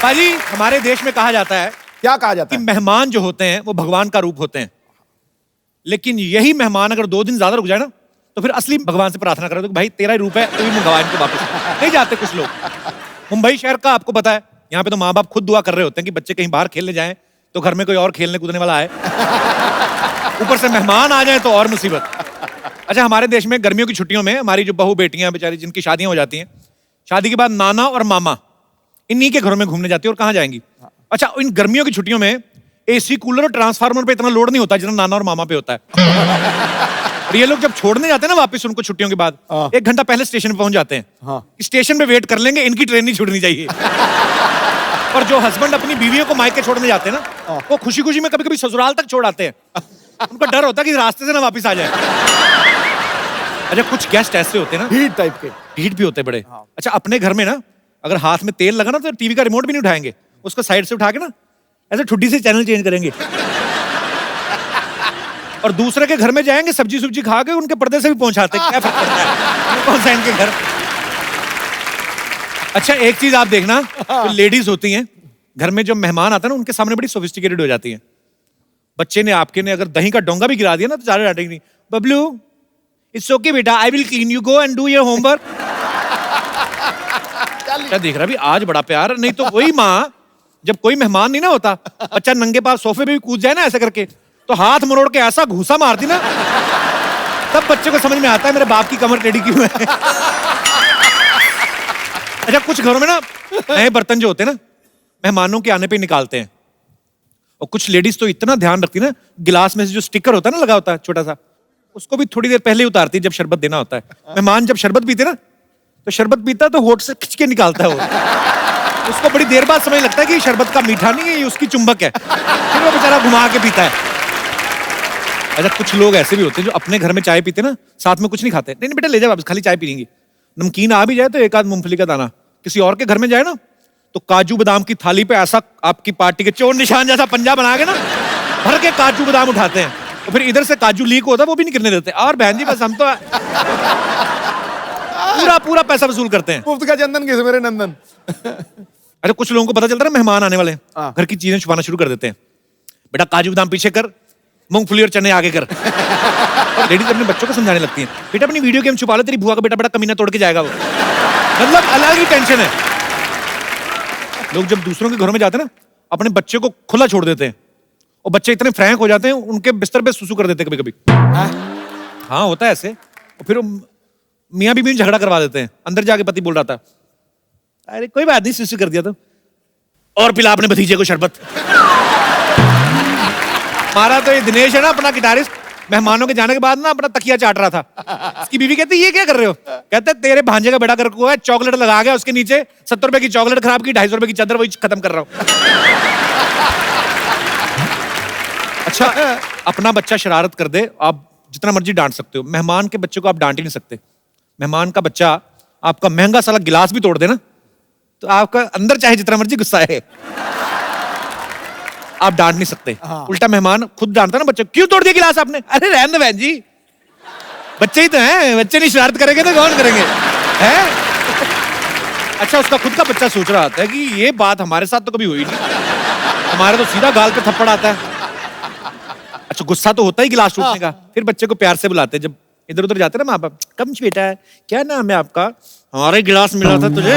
पाजी हमारे देश में कहा जाता है, क्या कहा जाता कि है? मेहमान जो होते हैं वो भगवान का रूप होते हैं, लेकिन यही मेहमान अगर 2 दिन ज्यादा रुक जाए ना तो फिर असली भगवान से प्रार्थना करो तो भाई तेरा ही रूप है, तू ही मंगवा इनको वापस। नहीं जाते कुछ लोग। मुंबई शहर का आपको पता है, यहाँ पे तो माँ बाप खुद दुआ कर रहे होते हैं कि बच्चे कहीं बाहर खेलने जाएं तो घर में कोई और खेलने कूदने वाला आए, ऊपर से मेहमान आ जाए तो और मुसीबत। अच्छा, हमारे देश में गर्मियों की छुट्टियों में हमारी जो बहू बेटियां बेचारी जिनकी शादियां हो जाती हैं, शादी के बाद नाना और मामा इन्हीं के घरों में घूमने जाती है। और कहाँ जाएंगी? अच्छा, इन गर्मियों की छुट्टियों में एसी कूलर और ट्रांसफार्मर पे इतना लोड नहीं होता जितना नाना और मामा पे होता है। और ये लोग जब छोड़ने जाते हैं ना वापस उनको छुट्टियों के बाद, 1 घंटा पहले स्टेशन पे पहुंच जाते हैं। स्टेशन पे वेट कर लेंगे, इनकी ट्रेन नहीं छूटनी चाहिए। और जो हस्बैंड अपनी बीवियों को मायके छोड़ने जाते हैं ना, वो खुशी खुशी में कभी कभी ससुराल तक छोड़ आते हैं। उनको डर होता है कि रास्ते से ना वापस आ जाए। अच्छा, कुछ गेस्ट ऐसे होते हैं ना, हीट टाइप के, हीट भी होते हैं बड़े। अच्छा, अपने घर में ना अगर हाथ में तेल लगा ना तो टीवी का रिमोट भी नहीं उठाएंगे, उसको साइड से उठा के ना ऐसे ठुड्डी से चैनल चेंज करेंगे। और दूसरे के घर में जाएंगे, सब्जी सुब्जी खा के उनके पर्दे से भी पहुंचाते हैं। क्या फर्क पड़ता है कौन सा इनके घर। अच्छा, एक चीज आप देखना, तो लेडीज होती हैं घर में, जो मेहमान आता है ना उनके सामने बड़ी सोफिस्टिकेटेड हो जाती हैं। बच्चे ने आपके ने अगर दही का डोंगा भी गिरा दिया ना तो ज्यादा डांटेंगे नहीं। बबलू इट्स ओके बेटा, I will clean, you go and do your homework. क्या देख रहा भी, आज बड़ा प्यार। नहीं तो वही माँ जब कोई मेहमान नहीं ना होता, बच्चा नंगे पाँव सोफे पे भी कूद जाए ना ऐसे करके, तो हाथ मरोड़ के ऐसा घूसा मारती ना, तब बच्चे को समझ में आता है मेरे बाप की कमर टेढ़ी क्यों है। अच्छा, कुछ घरों में ना नए बर्तन जो होते हैं ना मेहमानों के आने पे निकालते हैं। और कुछ लेडीज तो इतना ध्यान रखती है ना, गिलास में से जो स्टिकर होता है ना लगा होता है छोटा सा, उसको भी थोड़ी देर पहले ही उतारती है जब शरबत देना होता है। मेहमान जब शरबत पीते ना, तो शरबत पीता तो होठ से खिंच के निकालता है वो। उसको बड़ी देर बाद समझ लगता है कि शरबत का मीठा नहीं है, ये उसकी चुंबक है। फिर वो बेचारा घुमा के पीता है। अच्छा, कुछ लोग ऐसे भी होते हैं जो अपने घर में चाय पीते ना, साथ में कुछ नहीं खाते। नहीं नहीं बेटा ले जा वापस, खाली चाय पीएंगे। नमकीन आ भी जाए तो एक आध मूंगफली का दाना। किसी और के घर में जाए ना तो काजू बादाम की थाली पे ऐसा आपकी पार्टी के चोर निशान जैसा पंजा बना के ना भर के काजू बादाम उठाते हैं, तो फिर इधर से काजू लीक होता है वो भी नहीं गिरने देते। और बहन जी बस हम तो पूरा पूरा पैसा वसूल करते हैं। मुफ्त का चंदन किसे मेरे नंदन। अरे कुछ लोगों को पता चलता है ना मेहमान आने वाले हैं, घर की चीजें छुपाना शुरू कर देते हैं। बेटा काजू बादाम पीछे कर, मूंगफली और चने आगे कर। लेडीज अपने बच्चों को समझाने लगती हैं, बेटा अपनी वीडियो गेम छुपा लो, तेरी बुआ का बेटा बड़ा कमीना तोड़ के जाएगा वो। मतलब अलग ही टेंशन है। लोग जब दूसरों के घरों में जाते हैं ना, अपने बच्चे को खुला छोड़ देते हैं, और बच्चे इतने फ्रैंक हो जाते हैं उनके बिस्तर पे सुसु कर देते हैं कभी कभी। हाँ होता है ऐसे। और फिर मियाँ बीवी में झगड़ा करवा देते हैं। अंदर जाके पति बोल रहा था, अरे कोई बात नहीं सुसु कर दिया तो, और पिला अपने भतीजे को शरबत। हमारा तो ये दिनेश है ना अपना गिटारिस्ट, मेहमानों के जाने के बाद ना अपना तकिया चाट रहा था। उसकी बीवी कहती ये क्या कर रहे हो? कहते तेरे भांजे का बेटा कर को है, चॉकलेट लगा गया उसके नीचे, 70 रुपए की चॉकलेट खराब की, 250 रुपए की चादर वही खत्म कर रहा हूं। अच्छा, अपना बच्चा शरारत कर दे, आप जितना मर्जी डांट सकते हो, मेहमान के बच्चे को आप डांट ही नहीं सकते। मेहमान का बच्चा आपका महंगा साला गिलास भी तोड़ दे ना, तो आपका अंदर चाहे जितना मर्जी गुस्सा है, आप डांट नहीं सकते। उल्टा मेहमान खुद डांटता ना बच्चे, क्यों तोड़ दिया गिलास आपने? अरे रहने दो बहन जी, बच्चे ही तो हैं, बच्चे नहीं शरारत करेंगे तो कौन करेंगे हैं? अच्छा, उसका खुद का बच्चा सोच रहा होता है कि ये बात हमारे साथ तो कभी हुई नहीं, हमारे तो सीधा गाल पे थप्पड़ आता है। अच्छा, गुस्सा तो होता ही गिलास टूटने का। फिर बच्चे को प्यार से बुलाते हैं, जब इधर उधर जाते हैं ना माँ बाप, कमच बेटा क्या नाम है आपका? हमारे गिलास मिला था तुझे।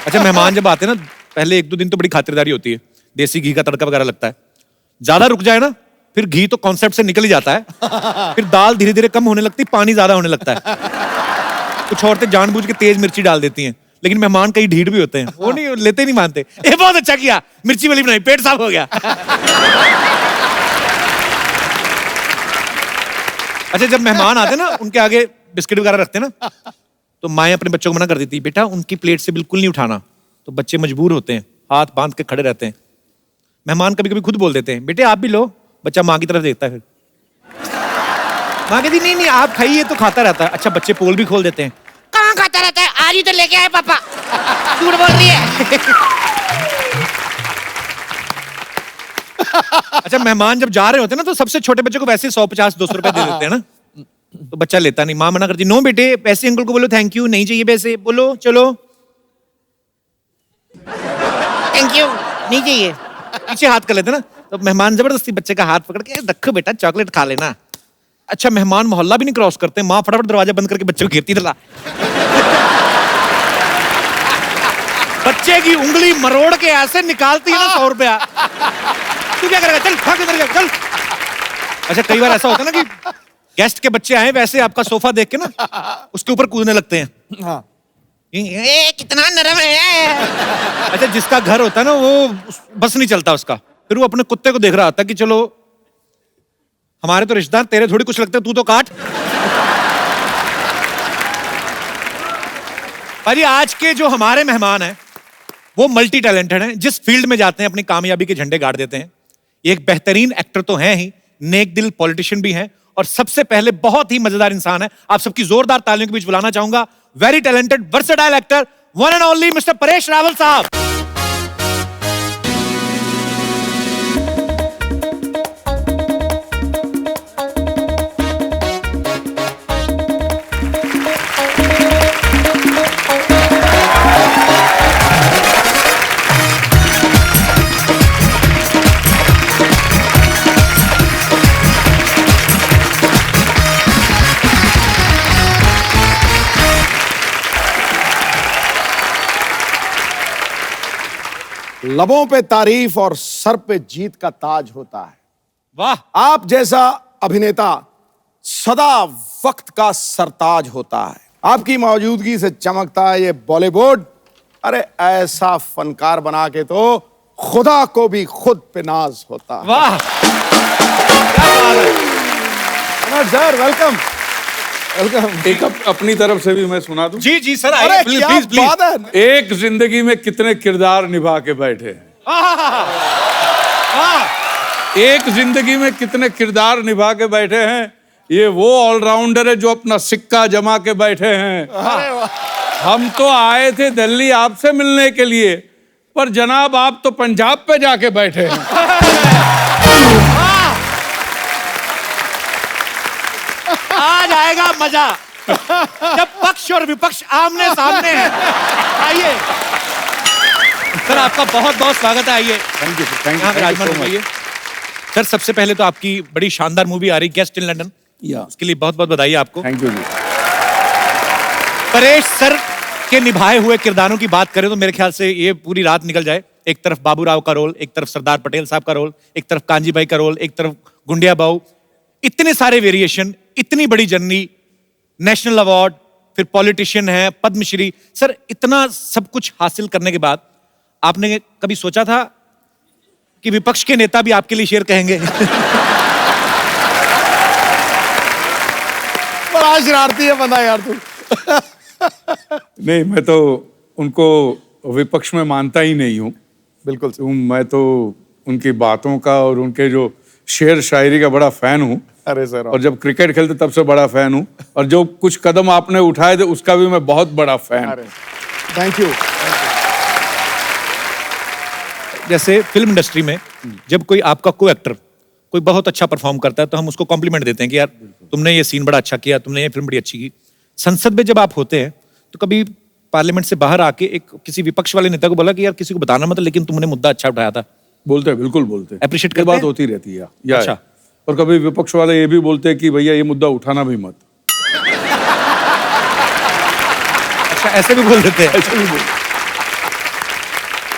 अच्छा, मेहमान जब आते हैं ना पहले 1-2 दिन तो बड़ी खातिरदारी होती है, देसी घी का तड़का वगैरह लगता है। ज्यादा रुक जाए ना फिर घी तो कॉन्सेप्ट से निकल ही जाता है। फिर दाल धीरे धीरे कम होने लगती, पानी ज्यादा होने लगता है। कुछ औरतें जानबूझ के तेज मिर्ची डाल देती हैं, लेकिन मेहमान कई ढीठ भी होते हैं, वो नहीं लेते नहीं मानते। ये बहुत अच्छा किया, मिर्ची वाली बनाई, पेट साफ हो गया। अच्छा, जब मेहमान आते ना उनके आगे बिस्किट वगैरह रखते ना, तो माएं अपने बच्चों को मना कर देती, बेटा उनकी प्लेट से बिल्कुल नहीं उठाना। तो बच्चे मजबूर होते हैं, हाथ बांध के खड़े रहते हैं। मेहमान कभी कभी खुद बोल देते हैं, बेटे आप भी लो। बच्चा माँ की तरफ देखता है, फिर माँ कहती नहीं नहीं आप खाइए, तो खाता रहता है। अच्छा, बच्चे पोल भी खोल देते हैं, कहाँ खाता रहता है? आज ही तो लेके आए पापा, झूठ बोल रही है। अच्छा, मेहमान जब जा रहे होते हैं ना तो सबसे छोटे बच्चे को वैसे 150-200 रुपए दे देते हैं ना, तो बच्चा लेता नहीं, माँ मना करती, नो बेटे पैसे अंकल को बोलो थैंक यू, नहीं चाहिए पैसे, बोलो चलो। थैंक यू, नहीं चाहिए। पीछे हाथ कर लेते ना, तो मेहमान जबरदस्ती बच्चे का हाथ पकड़ के रखो बेटा चॉकलेट खा लेना। अच्छा मेहमान मोहल्ला भी नहीं क्रॉस करते, माँ फटाफट दरवाजा बंद करके बच्चे को घेरती डला। बच्चे की उंगली मरोड़ के ऐसे निकालती है ना 100 रुपया। तू क्या करेगा, चल भाग इधर चल। अच्छा कई बार ऐसा होता है ना कि गेस्ट के बच्चे आए वैसे आपका सोफा देख के ना उसके ऊपर कूदने लगते हैं। हाँ। कितना नरम है। अच्छा जिसका घर होता है ना वो बस नहीं चलता उसका, फिर वो अपने कुत्ते को देख रहा होता है कि चलो हमारे तो रिश्तेदार, तेरे थोड़ी कुछ लगते, तू तो काट। भाई आज के जो हमारे मेहमान हैं वो मल्टी टैलेंटेड हैं, जिस फील्ड में जाते हैं अपनी कामयाबी के झंडे गाड़ देते हैं। एक बेहतरीन एक्टर तो हैं ही, नेक दिल पॉलिटिशियन भी हैं, और सबसे पहले बहुत ही मजेदार इंसान है। आप सबकी जोरदार तालियों के बीच बुलाना चाहूंगा very talented versatile actor one and only mister Paresh Rawal साहब। लबों पे तारीफ और सर पे जीत का ताज होता है। वाह। आप जैसा अभिनेता सदा वक्त का सरताज होता है। आपकी मौजूदगी से चमकता है ये बॉलीवुड। अरे ऐसा फनकार बना के तो खुदा को भी खुद पे नाज होता है। वाह क्या बात है। Sir welcome welcome. एक अपनी तरफ से भी मैं सुना दूं। जी जी सर अरे आइए प्लीज क्या प्लीज प्लीज। बात है। एक जिंदगी में कितने किरदार निभा के बैठे हैं। वाह। एक जिंदगी में कितने किरदार निभा के बैठे हैं। ये वो ऑलराउंडर है जो अपना सिक्का जमा के बैठे हैं। अरे वाह। हम तो आए थे दिल्ली आपसे मिलने के लिए, पर जनाब आप तो पंजाब पे जाके बैठे हैं। आज आएगा मजा जब पक्ष और विपक्ष आमने सामने हैं। आइए सर, आपका बहुत बहुत स्वागत है। आइए थैंक यू थैंक यहाँ पे राजमान यू होइए। सर सबसे पहले तो आपकी बड़ी शानदार मूवी आ रही गेस्ट इन लंदन, उसके लिए बहुत बहुत बधाई आपको। थैंक यू जी। परेश सर के निभाए हुए किरदारों की बात करें तो मेरे ख्याल से ये पूरी रात निकल जाए। एक तरफ बाबूराव का रोल, एक तरफ सरदार पटेल साहब का रोल, एक तरफ कांजी भाई का रोल, एक तरफ गुंडिया बाऊ, इतने सारे वेरिएशन, इतनी बड़ी जर्नी, नेशनल अवार्ड, फिर पॉलिटिशियन है, पद्मश्री। सर इतना सब कुछ हासिल करने के बाद आपने कभी सोचा था कि विपक्ष के नेता भी आपके लिए शेर कहेंगे? बड़ा शरारती है बंदा यार तू। नहीं, मैं तो उनको विपक्ष में मानता ही नहीं हूँ। बिल्कुल मैं तो उनकी बातों का और उनके जो शेर शायरी का बड़ा फैन हूँ। अरे सर, और जब क्रिकेट खेलते तब से बड़ा फैन हूँ, और जो कुछ कदम आपने उठाए थे उसका भी मैं बहुत बड़ा फैन। अरे थैंक यू। जैसे फिल्म इंडस्ट्री में जब कोई आपका को एक्टर कोई बहुत अच्छा परफॉर्म करता है तो हम उसको कॉम्प्लीमेंट देते हैं कि यार तुमने ये सीन बड़ा अच्छा किया, तुमने ये फिल्म बड़ी अच्छी की। संसद में जब आप होते हैं तो कभी पार्लियामेंट से बाहर आके एक किसी विपक्ष वाले नेता को बोला कि यार किसी को बताना मत, लेकिन तुमने मुद्दा अच्छा उठाया था? बोलते हैं, बिल्कुल बोलते हैं। Appreciate ये करते बात हैं? होती रहती है या अच्छा। और कभी विपक्ष वाले ये भी बोलते हैं कि भैया ये मुद्दा उठाना भी मत। अच्छा ऐसे भी बोल देते हैं? ऐसे भी बोलते हैं।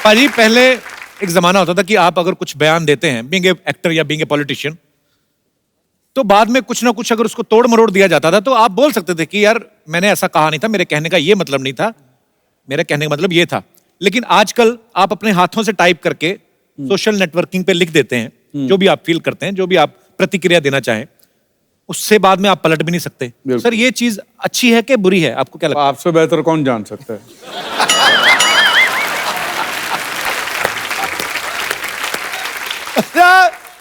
पाजी पहले एक जमाना होता था कि आप अगर कुछ बयान देते हैं बीइंग ए एक्टर या बीइंग ए पॉलिटिशियन, तो बाद में कुछ ना कुछ अगर उसको तोड़ मरोड़ दिया जाता था तो आप बोल सकते थे कि यार मैंने ऐसा कहा नहीं था, मेरे कहने का ये मतलब नहीं था, मेरे कहने का मतलब ये था। लेकिन आजकल आप अपने हाथों से टाइप करके सोशल नेटवर्किंग पे लिख देते हैं जो भी आप फील करते हैं, जो भी आप प्रतिक्रिया देना चाहें, उससे बाद में आप पलट भी नहीं सकते। सर ये चीज अच्छी है कि बुरी है, आपको क्या लगता है? आपसे बेहतर कौन जान सकता है।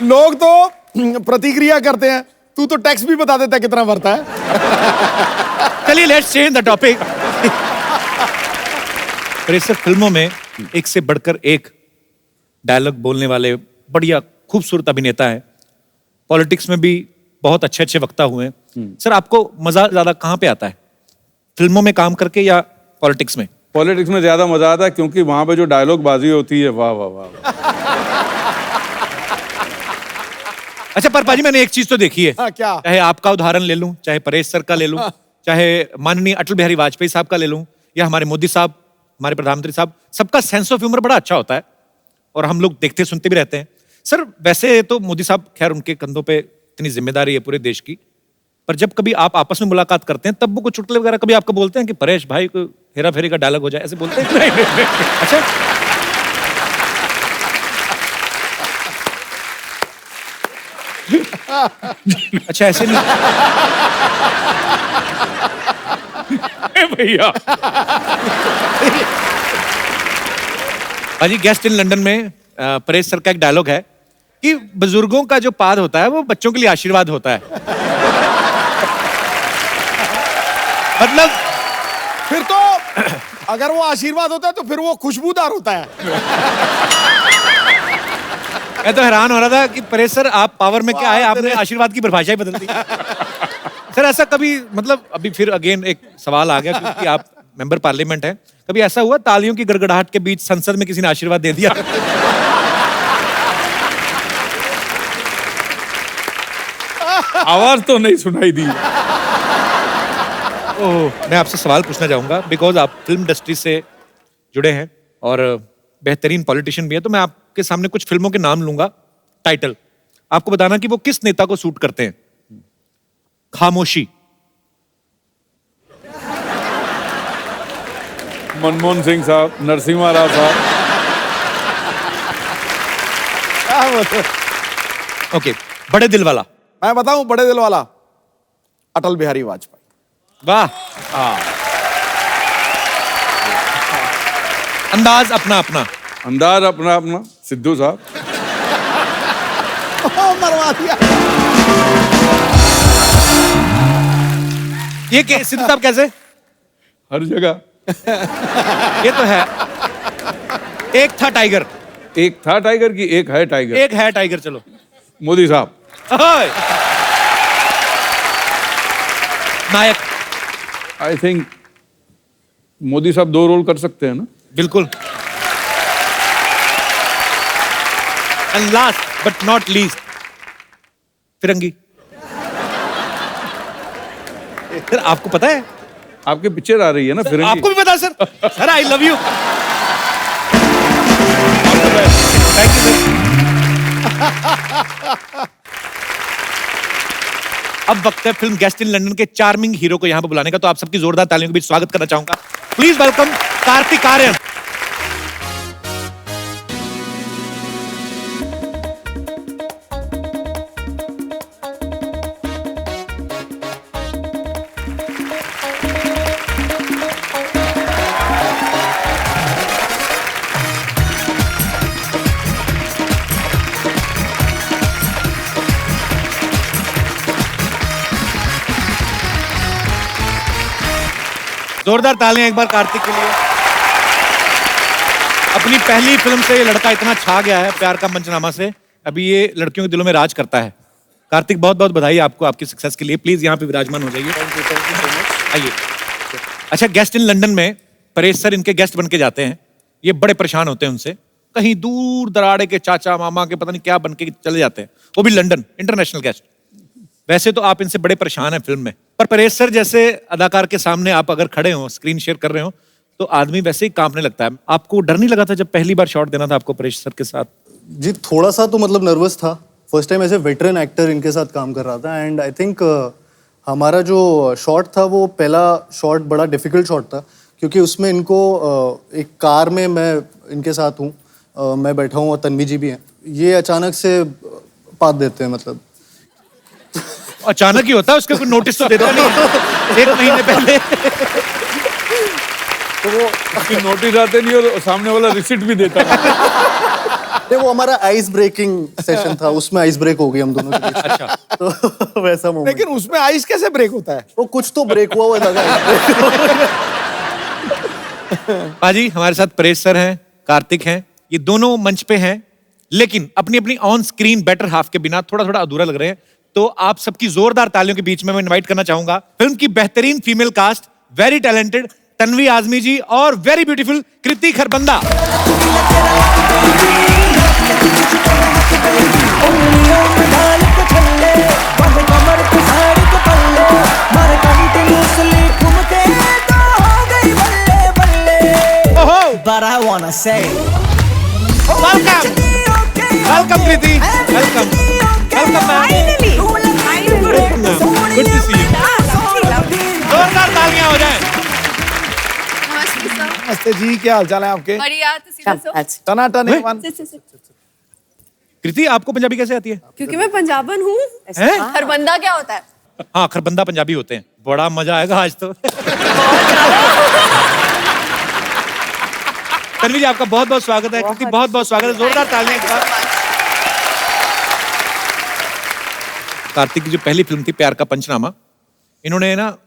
लोग तो प्रतिक्रिया करते हैं, तू तो टैक्स भी बता देता है कितना भरता है। चलिए लेट्स चेंज द टॉपिक। पर इस फिल्मों में एक से बढ़कर एक डायलॉग बोलने वाले बढ़िया खूबसूरत अभिनेता है। पॉलिटिक्स में भी बहुत अच्छे अच्छे वक्ता हुए हैं। सर आपको मजा ज्यादा कहाँ पे आता है, फिल्मों में काम करके या पॉलिटिक्स में? पॉलिटिक्स में ज्यादा मजा आता है क्योंकि वहां पे जो डायलॉग बाजी होती है, वाह वाह वाह। अच्छा पर पाजी मैंने एक चीज तो देखी है। हाँ, क्या? चाहे आपका उदाहरण ले लूं, चाहे परेश सर का ले लूं, चाहे माननीय अटल बिहारी वाजपेयी साहब का ले लूं, या हमारे मोदी साहब, हमारे प्रधानमंत्री साहब, सबका सेंस ऑफ ह्यूमर बड़ा अच्छा होता है और हम लोग देखते सुनते भी रहते हैं। सर वैसे तो मोदी साहब, खैर उनके कंधों पे इतनी जिम्मेदारी है पूरे देश की, पर जब कभी आप आपस में मुलाकात करते हैं तब वो कुछ चुटकुले वगैरह कभी आपको बोलते हैं कि परेश भाई को हेरा फेरी का डायलॉग हो जाए, ऐसे बोलते हैं? नहीं। अच्छा अच्छा ऐसे नहीं भैया भाजी, गेस्ट इन लंदन में परेश सर का एक डायलॉग है कि बुजुर्गों का जो पाद होता है वो बच्चों के लिए आशीर्वाद होता है। मतलब फिर तो अगर वो आशीर्वाद होता है तो फिर वो खुशबूदार होता है। मैं तो हैरान हो रहा था कि परेश सर आप पावर में क्या आए, आपने आशीर्वाद की परिभाषा ही बदल दी। सर ऐसा कभी, मतलब अभी फिर अगेन एक सवाल आ गया क्योंकि आप मेंबर पार्लियामेंट हैं, कभी ऐसा हुआ तालियों की गड़गड़ाहट के बीच संसद में किसी ने आशीर्वाद दे दिया? आवाज तो नहीं सुनाई दी। ओह, मैं आपसे सवाल पूछना चाहूंगा बिकॉज आप फिल्म इंडस्ट्री से जुड़े हैं और बेहतरीन पॉलिटिशियन भी है, तो मैं आपके सामने कुछ फिल्मों के नाम लूंगा, टाइटल, आपको बताना कि वो किस नेता को सूट करते हैं। खामोशी, मनमोहन सिंह साहब, नरसिम्हा राव साहब। ओके, बड़े दिल वाला। मैं बताऊं बड़े दिल वाला, अटल बिहारी वाजपेयी। वाह। अंदाज अपना अपना। अंदाज अपना अपना, सिद्धू साहब। मरवा दिया। ये सिद्धू साहब कैसे? हर जगह। ये तो है। एक था टाइगर। एक था टाइगर की एक है टाइगर। एक है टाइगर, चलो। मोदी साहब। ओए। नायक। आई थिंक मोदी साहब 2 रोल कर सकते हैं ना? बिल्कुल। And last but not least, Firangi. Sir आपको पता है? आपके पिक्चर आ रही है ना फिर? आपको भी पता है sir? Sir I love you. Thank you sir. अब वक्त है फिल्म गेस्ट इन लंदन के चार्मिंग हीरो को यहां पर बुलाने का, तो आप सबकी जोरदार तालियों के बीच स्वागत करना चाहूंगा। Please welcome Kartik Aaryan. जोरदार तालियां एक बार कार्तिक के लिए। अपनी पहली फिल्म से ये लड़का इतना छा गया है प्यार का मंचनामा से, अभी ये लड़कियों के दिलों में राज करता है। कार्तिक बहुत बहुत बधाई आपको आपकी सक्सेस के लिए। प्लीज यहाँ पे विराजमान हो जाइए। आइए। अच्छा, गेस्ट इन लंदन में परेश सर इनके गेस्ट बन के जाते हैं, ये बड़े परेशान होते हैं उनसे, कहीं दूर दराड़े के चाचा मामा के पता नहीं क्या बन के चले जाते हैं, वो भी लंदन, इंटरनेशनल गेस्ट। वैसे तो आप इनसे बड़े परेशान हैं फिल्म में, पर परेश सर जैसे अदाकार के सामने आप अगर खड़े हो, स्क्रीन शेयर कर रहे हो, तो आदमी वैसे ही कांपने लगता है। आपको डर नहीं लगा था जब पहली बार शॉट देना था आपको परेश सर के साथ? जी थोड़ा सा तो मतलब नर्वस था। फर्स्ट टाइम ऐसे वेटरन एक्टर इनके साथ काम कर रहा था एंड आई थिंक हमारा जो शॉट था वो पहला शॉट बड़ा डिफिकल्ट शॉट था क्योंकि उसमें इनको एक कार में मैं इनके साथ हूँ, मैं बैठा हूँ और तन्वी जी भी हैं। ये अचानक से पात देते हैं, मतलब अचानक ही होता है, उसका कोई नोटिस तो देता नहीं है। 1 महीने पहले तो वो नोटिस आते नहीं और सामने वाला रिसिप्ट भी देता है। वो हमारा आइस ब्रेकिंग सेशन था, उसमें आइस ब्रेक हो गई हम दोनों के बीच। अच्छा। तो वैसा मोमेंट। लेकिन उसमें आइस कैसे ब्रेक होता है? वो कुछ तो ब्रेक हुआ लगा। पाजी हमारे साथ परेश सर हैं, कार्तिक हैं, ये दोनों मंच पे हैं, लेकिन अपनी अपनी ऑन स्क्रीन बेटर हाफ के बिना थोड़ा थोड़ा अधूरा लग रहे हैं। तो आप सबकी जोरदार तालियों के बीच में मैं इनवाइट करना चाहूंगा फिल्म की बेहतरीन female cast, very talented, Tanvi Azmi ji और very beautiful Kriti Kharbanda. But I wanna say, welcome welcome Kriti, welcome welcome ma'am, good to see you. जोरदार तालियां हो जाएं। नमस्ते सर। नमस्ते जी, क्या हाल चाल है आपके? बढ़िया, ਤੁਸੀਂ ਦੱਸੋ? टनाटन एक कृति, आपको पंजाबी कैसे आती है? क्योंकि मैं पंजाबन हूँ। हैं? खरबंदा क्या होता है? हाँ, खरबंदा पंजाबी होते हैं। बड़ा मजा आएगा आज तो। तन्वी जी, आपका बहुत बहुत स्वागत है। कृति, बहुत बहुत स्वागत है। जोरदार तालियां एक बार। कार्तिक की जो पहली फिल्म थी प्यार का पंचनामा, इन्होंने ना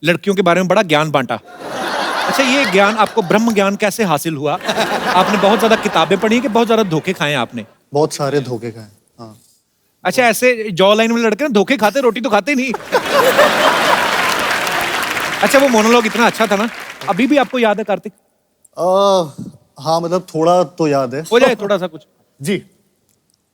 लड़कियों के बारे में बड़ा ज्ञान बांटा। अच्छा, ये ज्ञान आपको ब्रह्म ज्ञान कैसे हासिल हुआ? आपने बहुत ज्यादा किताबें पढ़ी कि बहुत ज्यादा धोखे खाए हैं आपने? बहुत सारे धोखे खाए। हाँ। अच्छा, ऐसे जॉ लाइन में लड़के ना धोखे खाते, रोटी तो खाते नहीं। अच्छा, वो मोनोलॉग इतना अच्छा था ना, अभी भी आपको याद है कार्तिक? हाँ, मतलब थोड़ा तो याद है। हो जाए थोड़ा सा कुछ। जी,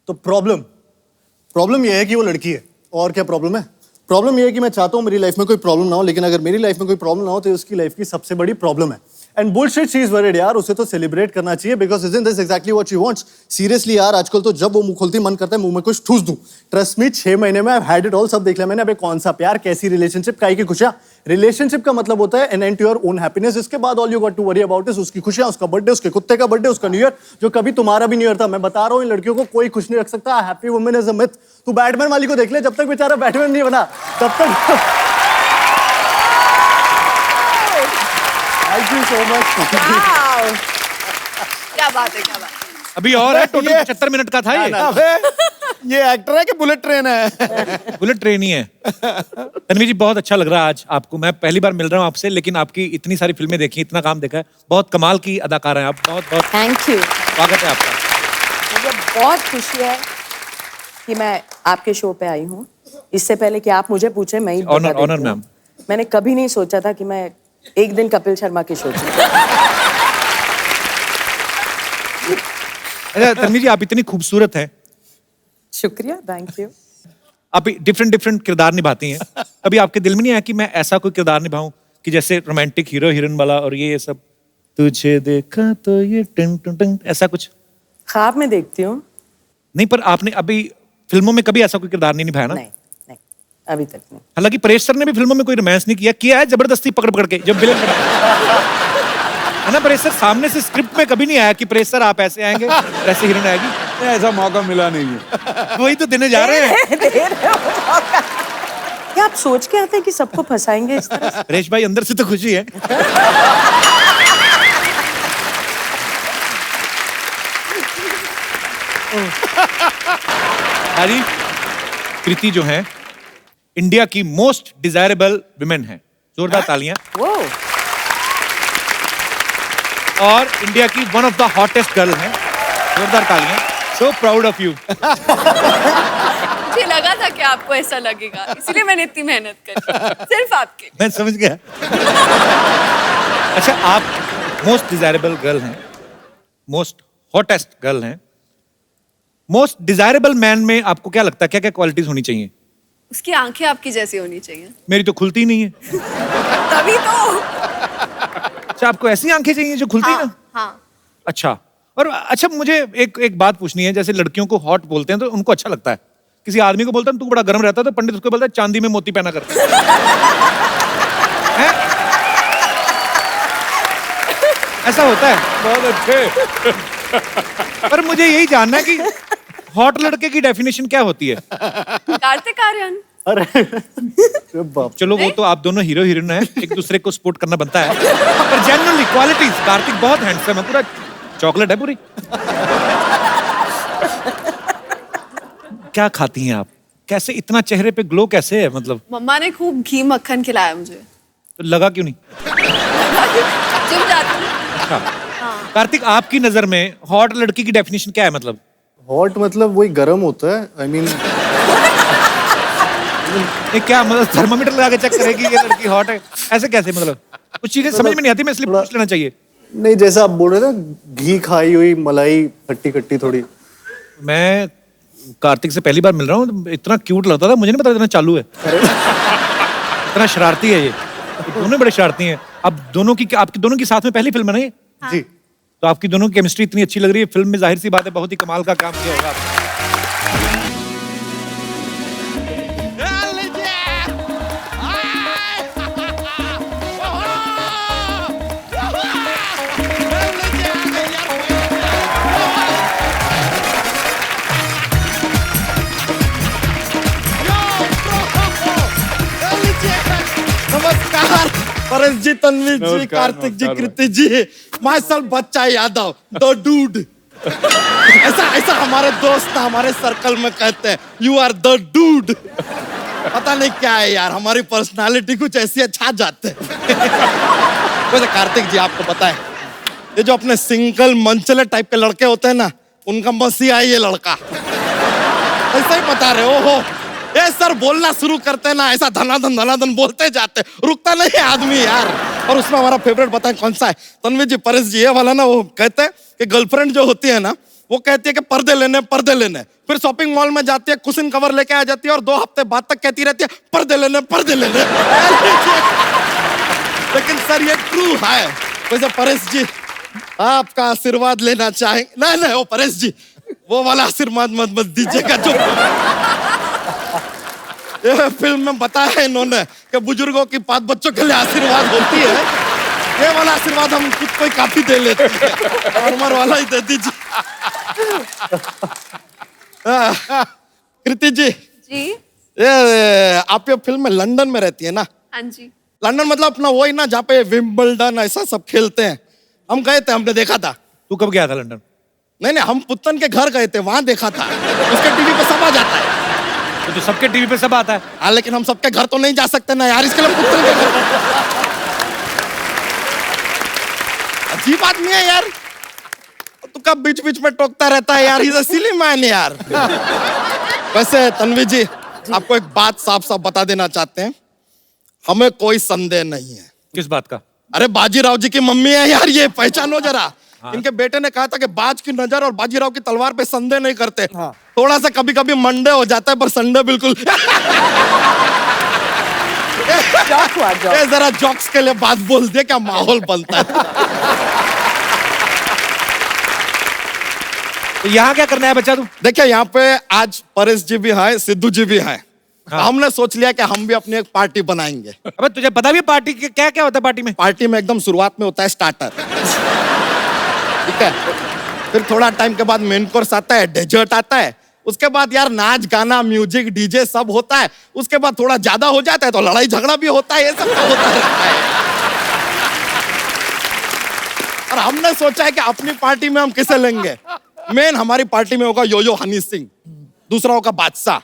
तो प्रॉब्लम ये है कि वो लड़की है। और क्या प्रॉब्लम है? प्रॉब्लम ये है कि मैं चाहता हूँ मेरी लाइफ में कोई प्रॉब्लम ना हो, लेकिन अगर मेरी लाइफ में कोई प्रॉब्लम ना हो तो उसकी लाइफ की सबसे बड़ी प्रॉब्लम है। And bullshit she is worried यार, उसे तो सेलिब्रेट करना चाहिए because isn't this exactly what she wants? Seriously यार, आजकल तो जब वो मुंह खोलती मन करता है मुंह में कुछ ठूस दूं। ट्रस्ट मी, 6 महीने में आई हैड इट ऑल, सब देख लिया मैंने। अबे कौन सा प्यार, कैसी रिलेशनशिप, काहे की खुशियां। रिलेशनशिप का मतलब होता है an end to your own happiness. इसके बाद all you got to worry about is उसकी खुशियां, उसका बर्थडे, उसके कुत्ते का बर्थडे, उसका न्यू ईयर, जो कभी तुम्हारा भी न्यू ईयर था। मैं बता रहा हूँ, इन लड़कियों को कोई खुश नहीं रख सकता। Happy women is a myth. तू बैटमैन वाली को देख ले, जब तक बेचारा बैटमैन नहीं बना तब तक। Thank you so much. क्या बात है, क्या बात है। अभी और है, टोटल 75 मिनट का था ये। अबे, ये एक्टर है कि बुलेट ट्रेन है? बुलेट ट्रेन ही है। तन्वी जी, बहुत अच्छा लग रहा है आज आपको। मैं पहली बार मिल रहा हूँ आपसे, लेकिन आपकी इतनी सारी फिल्में देखी, इतना काम देखा है, बहुत कमाल की अदाकार हैं आप। बहुत बहुत थैंक यू। स्वागत है आपका। मुझे बहुत खुशी है कि मैं आपके शो पे आई हूँ। इससे पहले कि आप मुझे पूछे, मैं ही बता ऑनर देती ऑनर हूँ। मैम। मैंने कभी नहीं सोचा था कि मैं एक दिन कपिल शर्मा के शो पे। अच्छा तन्वी जी, आप इतनी खूबसूरत हैं, शुक्रिया, थैंक यू। आप डिफरेंट डिफरेंट किरदार निभाती हैं। कभी आपके दिल में नहीं आया कि मैं ऐसा कोई किरदार निभाऊं कि जैसे रोमांटिक हीरो हीरोइन वाला और ये सब, तुझे देखा तो ये टिंग टिंग टिंग, ऐसा कुछ? ख्वाब में देखती हूँ। नहीं, पर आपने अभी फिल्मों में कभी ऐसा कोई किरदार नहीं निभाया ना? नहीं नहीं, अभी तक नहीं। हालांकि परेश सर ने भी फिल्मों में कोई रोमांस नहीं किया है, जबरदस्ती पकड़ पकड़ के जब विलन है ना। परेश सर सामने से स्क्रिप्ट में कभी नहीं आया कि परेश सर आप ऐसे आएंगे, ऐसे हीरोइन आएगी। ऐसा मौका मिला नहीं है। वही तो देने जा रहे हैं। क्या आप सोच के आते हैं कि सबको फंसाएंगे इस तरह से? परेश भाई, अंदर से तो खुशी है। अरे कृति जो है इंडिया की मोस्ट डिजायरेबल विमेन है। जोरदार तालियां। वो और इंडिया की one of the hottest girl है। जोरदार तालियां। So proud of you. मुझे लगा था कि आपको ऐसा लगेगा, इसलिए मैंने इतनी मेहनत करी सिर्फ आपके लिए। मैं समझ गया। अच्छा, आप मोस्ट डिजायरेबल गर्ल हैं, मोस्ट हॉटेस्ट गर्ल हैं। मोस्ट डिजायरेबल मैन में आपको क्या लगता है, क्या क्या क्वालिटीज होनी चाहिए? उसकी आंखें आपकी जैसी होनी चाहिए। मेरी तो खुलती नहीं है। तभी तो। अच्छा, आपको ऐसी आंखें चाहिए जो खुलती हाँ, ना? हाँ। अच्छा। और अच्छा, मुझे एक बात पूछनी है। जैसे लड़कियों को हॉट बोलते हैं तो उनको अच्छा लगता है। किसी आदमी को बोलता है तू बड़ा गर्म रहता है, तो पंडित उसको बोलता है चांदी में मोती पहना कर। हैं? ऐसा होता है। बहुत अच्छे। पर मुझे यही जानना है कि हॉट लड़के की डेफिनेशन क्या होती है? कार्तिक आर्यन। अरे बाप। चलो, वो तो आप दोनों हीरो हीरोइन हैं, एक दूसरे को सपोर्ट करना बनता है। पर जनरली क्वालिटीज, कार्तिक बहुत हैंडसम है, पूरा चॉकलेट है पूरी। क्या खाती हैं आप? कैसे इतना चेहरे पे ग्लो कैसे है? मतलब मम्मा ने खूब घी मक्खन खिलाया मुझे। तो लगा क्यों नहीं? जिम जाती हूँ। अच्छा। कार्तिक, आपकी नजर में हॉट लड़की की डेफिनेशन क्या है? मतलब हॉट मतलब वही गर्म होता है। आई मीन ये क्या मतलब थर्मामीटर लगा के चेक करेगी ये लड़की हॉट है? ऐसे कैसे मतलब? कुछ चीजें समझ में नहीं आती, मैं इसलिए पूछ लेना चाहिए। नहीं, जैसा आप बोल रहे थे घी खाई हुई मलाई खट्टी खट्टी थोड़ी। मैं कार्तिक से पहली बार मिल रहा हूँ, इतना क्यूट लगता था, मुझे नहीं पता इतना चालू है। इतना शरारती है ये दोनों बड़े शरारती हैं। अब दोनों की, आपकी दोनों की साथ में पहली फिल्म है ना ये? जी। तो आपकी दोनों की केमिस्ट्री इतनी अच्छी लग रही है फिल्म में, जाहिर सी बात है बहुत ही कमाल का काम किया होगा आपने। नमस्कार परेश जी, तन्वी जी, नमस्कार, कार्तिक जी, नमस्कार कृति जी, माय सेल्फ बच्चा यादव, द डूड। ऐसा हमारे दोस्त ना हमारे सर्कल में कहते हैं, यू आर द डूड। पता नहीं क्या है यार, हमारी पर्सनालिटी कुछ ऐसी छा जाते हैं। वैसे कार्तिक जी आपको पता है, ये जो अपने सिंगल मंचले टाइप के लड़के होते हैं ना, उनका मसीहा है ये लड़का। ऐसा ही बता रहे हो। ये सर बोलना शुरू करते ना, ऐसा धनाधन बोलते जाते, रुकता नहीं है आदमी यार। और उसमें हमारा फेवरेट बताएं कौन सा है? तन्वी जी, परेश जी, ये वाला ना, वो कहते हैं कि गर्लफ्रेंड जो होती है ना, वो कहती है कि पर्दे लेने, फिर शॉपिंग मॉल में जाती है, कुशन कवर लेके आ जाती है और 2 हफ्ते बाद तक कहती रहती है पर्दे लेने। लेकिन सर ये ट्रू है। वैसे परेश जी, आपका आशीर्वाद लेना चाहेंगे? नहीं वो परेश जी, वो वाला आशीर्वाद मत दीजिएगा जो ये फिल्म में बताया है इन्होंने कि बुजुर्गों की बात बच्चों के लिए आशीर्वाद होती है। ये वाला आशीर्वाद हम खुद को ही काफी दे लेते हैं, नॉर्मल वाला ही दे दीजिए। कृति जी, ये आप ये फिल्म में लंदन में रहती है ना? हाँ जी। लंदन मतलब अपना वही ना जहाँ पे विंबलडन ऐसा सब खेलते हैं। हम गए थे, हमने देखा था। तू कब गया था लंदन? नहीं, हम पुत्तन के घर गए थे, वहां देखा था। उसके टीवी पे सब आ जाता है। तो सबके टीवी पे सब आता है। हाँ, लेकिन हम सबके घर तो नहीं जा सकते ना यार, इसके लिए पुत्तन के घर। अजीब आदमी है यार, तू कब बीच में टोकता रहता है यार, इज सिली मैन यार। वैसे तन्वी जी, आपको एक बात साफ बता देना चाहते हैं, हमें कोई संदेह नहीं है। किस बात का? अरे बाजीराव जी की मम्मी है यार, ये पहचानो जरा। हाँ। इनके बेटे ने कहा था कि बाज की नजर और बाजीराव की तलवार पे संदेह नहीं करते। हाँ। थोड़ा सा कभी मंडे हो जाता है, पर संडे बिल्कुल। ये जरा जोक्स के लिए बात बोल दे, क्या माहौल बनता है। तो यहाँ क्या करना है बच्चा तू? देखिए, यहाँ पे आज परेश जी भी हैं, सिद्धू जी भी हैं। हाँ। हमने सोच लिया कि हम भी अपनी एक पार्टी बनाएंगे। अबे तुझे पता भी है पार्टी क्या क्या होता है पार्टी में? पार्टी में एकदम शुरुआत में होता है स्टार्टर, ठीक है, फिर थोड़ा टाइम के बाद मेन कोर्स आता है, डेजर्ट आता है, उसके बाद यार नाच गाना म्यूजिक डीजे सब होता है, उसके बाद थोड़ा ज्यादा हो जाता है तो लड़ाई झगड़ा भी होता है, ये सब होता रहता है। और हमने सोचा है कि अपनी पार्टी में हम किसे लेंगे। मेन हमारी पार्टी में होगा यो हनी सिंह, दूसरा होगा बादशाह,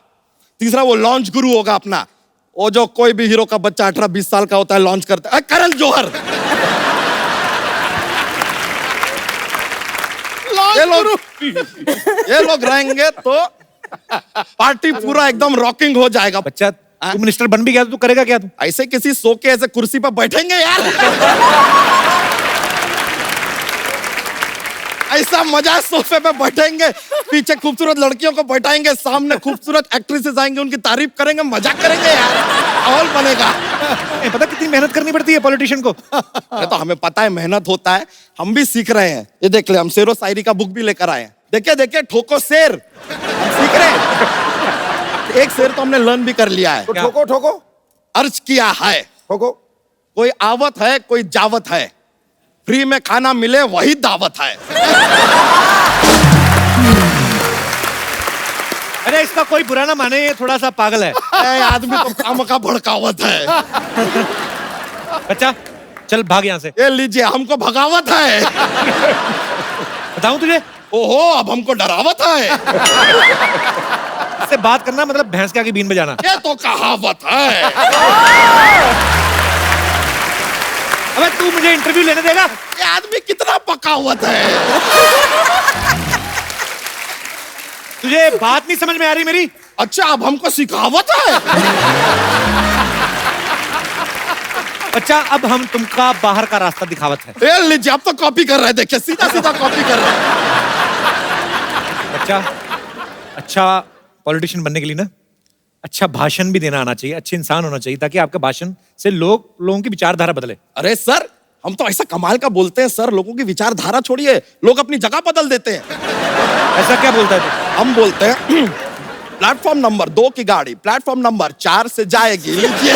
तीसरा वो लॉन्च गुरु होगा अपना, वो जो कोई भी हीरो का बच्चा 18-20 साल का होता है लॉन्च करता है, करण जौहर। ये लोग रहेंगे तो पार्टी पूरा एकदम रॉकिंग हो जाएगा। बच्चा तू मिनिस्टर बन भी गया तो तू करेगा क्या? तू ऐसे किसी सो के ऐसे कुर्सी पर बैठेंगे यार। ऐसा मजा, सोफे पे बैठेंगे, पीछे खूबसूरत लड़कियों को बैठाएंगे, सामने खूबसूरत एक्ट्रेसेस आएंगे, उनकी तारीफ करेंगे, मजा करेंगे यार, माहौल बनेगा। पता कितनी मेहनत करनी पड़ती है पॉलिटिशियन को? तो हमें पता है मेहनत होता है, हम भी सीख रहे हैं। ये देख ले, हम शेरो शायरी का बुक भी लेकर आए हैं। देखिए ठोको शेर, हम सीख रहे हैं। एक शेर तो हमने लर्न भी कर लिया है। तो ठोको अर्ज किया है, ठोको। कोई आवत है कोई जावत है, फ्री में खाना मिले वही दावत है। अरे इसका कोई बुरा ना माने, ये थोड़ा सा पागल है। आदमी तो काम का भड़कावत है। बच्चा चल भाग यहाँ से। ये लीजिए, हमको भगावत है। बताऊं तुझे? ओहो, अब हमको डरावत है। इससे बात करना मतलब भैंस के आगे बीन बजाना। ये तो कहावत है। अबे तू मुझे इंटरव्यू लेने देगा? ये आदमी कितना पकावत है। तुझे बात नहीं समझ में आ रही मेरी? अच्छा, अब हमको सिखावत है। बच्चा अब हम तुमका बाहर का रास्ता दिखावत है। ये लीजिए, आप तो कॉपी कर रहे हैं, देखिए सीधा सीधा कॉपी कर रहे हैं। बच्चा अच्छा पॉलिटिशियन बनने के लिए ना अच्छा भाषण भी देना आना चाहिए, अच्छे इंसान होना चाहिए, ताकि आपके भाषण से लोगों की विचारधारा बदले। अरे सर, हम तो ऐसा कमाल का बोलते हैं सर, लोगों की विचारधारा छोड़िए, लोग अपनी जगह बदल देते हैं। ऐसा क्या बोलता है तू? हम बोलते हैं प्लेटफॉर्म नंबर 2 की गाड़ी प्लेटफॉर्म नंबर 4 से जाएगी, लीजिए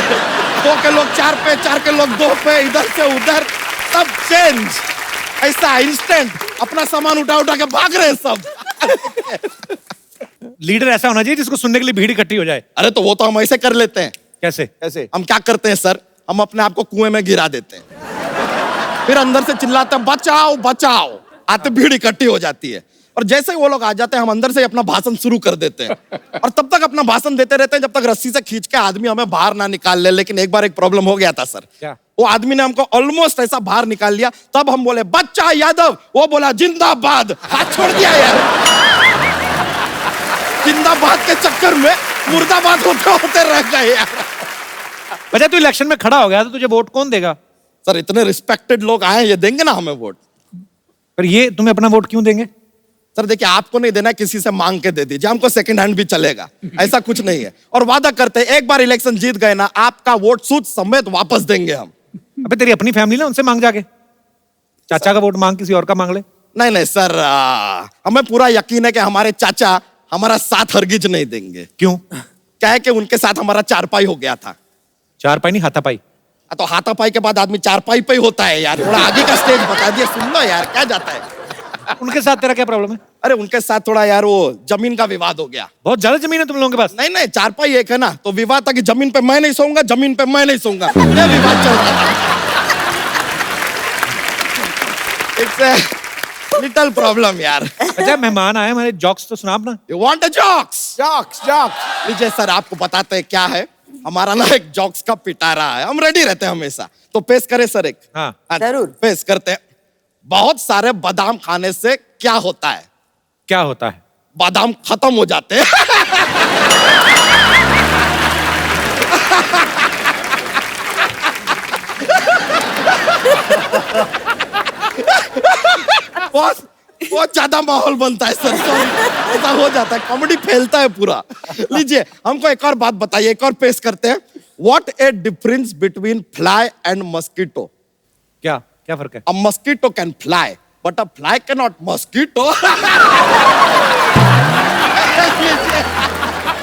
2 के लोग 4 पे, 4 के लोग 2 पे, इधर से उधर सब चेंज, ऐसा इंस्टेंट, अपना सामान उठा उठा के भाग रहे हैं सब। लीडर ऐसा होना चाहिए जिसको सुनने के लिए भीड़ इकट्ठी हो जाए। अरे तो वो तो हम ऐसे कर लेते हैं। कैसे? कैसे? हम क्या करते हैं सर, हम अपने आप को कुएं में गिरा देते हैं, फिर अंदर से चिल्लाते हैं बचाओ बचाओ, आते भीड़ इकट्ठी हो जाती है, और जैसे ही वो लोग आ जाते हैं हम अंदर से अपना भाषण शुरू कर देते हैं, और तब तक अपना भाषण देते रहते हैं जब तक रस्सी से खींच के आदमी हमें बाहर ना निकाल ले। लेकिन एक बार एक प्रॉब्लम हो गया था सर। क्या? वो आदमी ने हमको ऑलमोस्ट ऐसा बाहर निकाल लिया, तब हम बोले बच्चा यादव, वो बोला जिंदाबाद, हाथ छोड़ दिया यार। जिंदाबाद के चक्कर में मुर्दाबाद होते होते रह गए यार। बच्चा तू इलेक्शन में खड़ा हो गया तो तुझे वोट कौन देगा? सर इतने रिस्पेक्टेड लोग आए, ये देंगे ना हमें वोट। पर ये तुम्हें अपना वोट क्यों देंगे? सर देखिए, आपको नहीं देना, किसी से मांग के दे दीजिए, हमको सेकंड हैंड भी चलेगा, ऐसा कुछ नहीं है। और वादा करते हैं एक बार इलेक्शन जीत गए ना, आपका वोट सूद समेत वापस देंगे हम। अबे तेरी अपनी फैमिली ना, उनसे मांग जाके, चाचा का वोट मांग, किसी और का मांग ले। नहीं नहीं सर, हमें पूरा यकीन है कि हमारे चाचा हमारा साथ हरगिज नहीं देंगे। क्यों? क्या है कि उनके साथ हमारा चारपाई हो गया था। चारपाई नहीं, हाथापाई। तो हाथापाई के बाद आदमी चारपाई पे ही होता है यार, थोड़ा आगे का स्टेज बता दिया, सुन लो यार, क्या जाता है। उनके साथ तेरा क्या प्रॉब्लम है? अरे उनके साथ थोड़ा यार वो जमीन का विवाद हो गया। बहुत ज्यादा जमीन है तुम लोगों के पास। नहीं नहीं, चारपाई एक है ना, तो विवाद था कि जमीन पे मैं नहीं सोऊंगा, जमीन पे मैं नहीं सोऊंगा, ये विवाद चल रहा था। इट्स लिटिल प्रॉब्लम यार। अच्छा मेहमान आए हमारे, जॉक्स तो सुना अपना। You want a jokes? Jokes jokes. लीजिए सर, आपको बताते हैं क्या है, हमारा ना एक जॉक्स का पिटारा है, हम रेडी रहते हैं हमेशा, तो पेश करें सर एक? हाँ। जरूर। पेश करते हैं। बहुत सारे बादाम खाने से क्या होता है? क्या होता है? बादाम खत्म हो जाते हैं। बहुत ज्यादा माहौल बनता है सर, ऐसा हो जाता है, कॉमेडी फैलता है पूरा। लीजिए हमको एक और बात बताइए, एक और पेश करते हैं। What A difference between fly and mosquito? क्या क्या फर्क है? A mosquito can fly, but a fly cannot mosquito.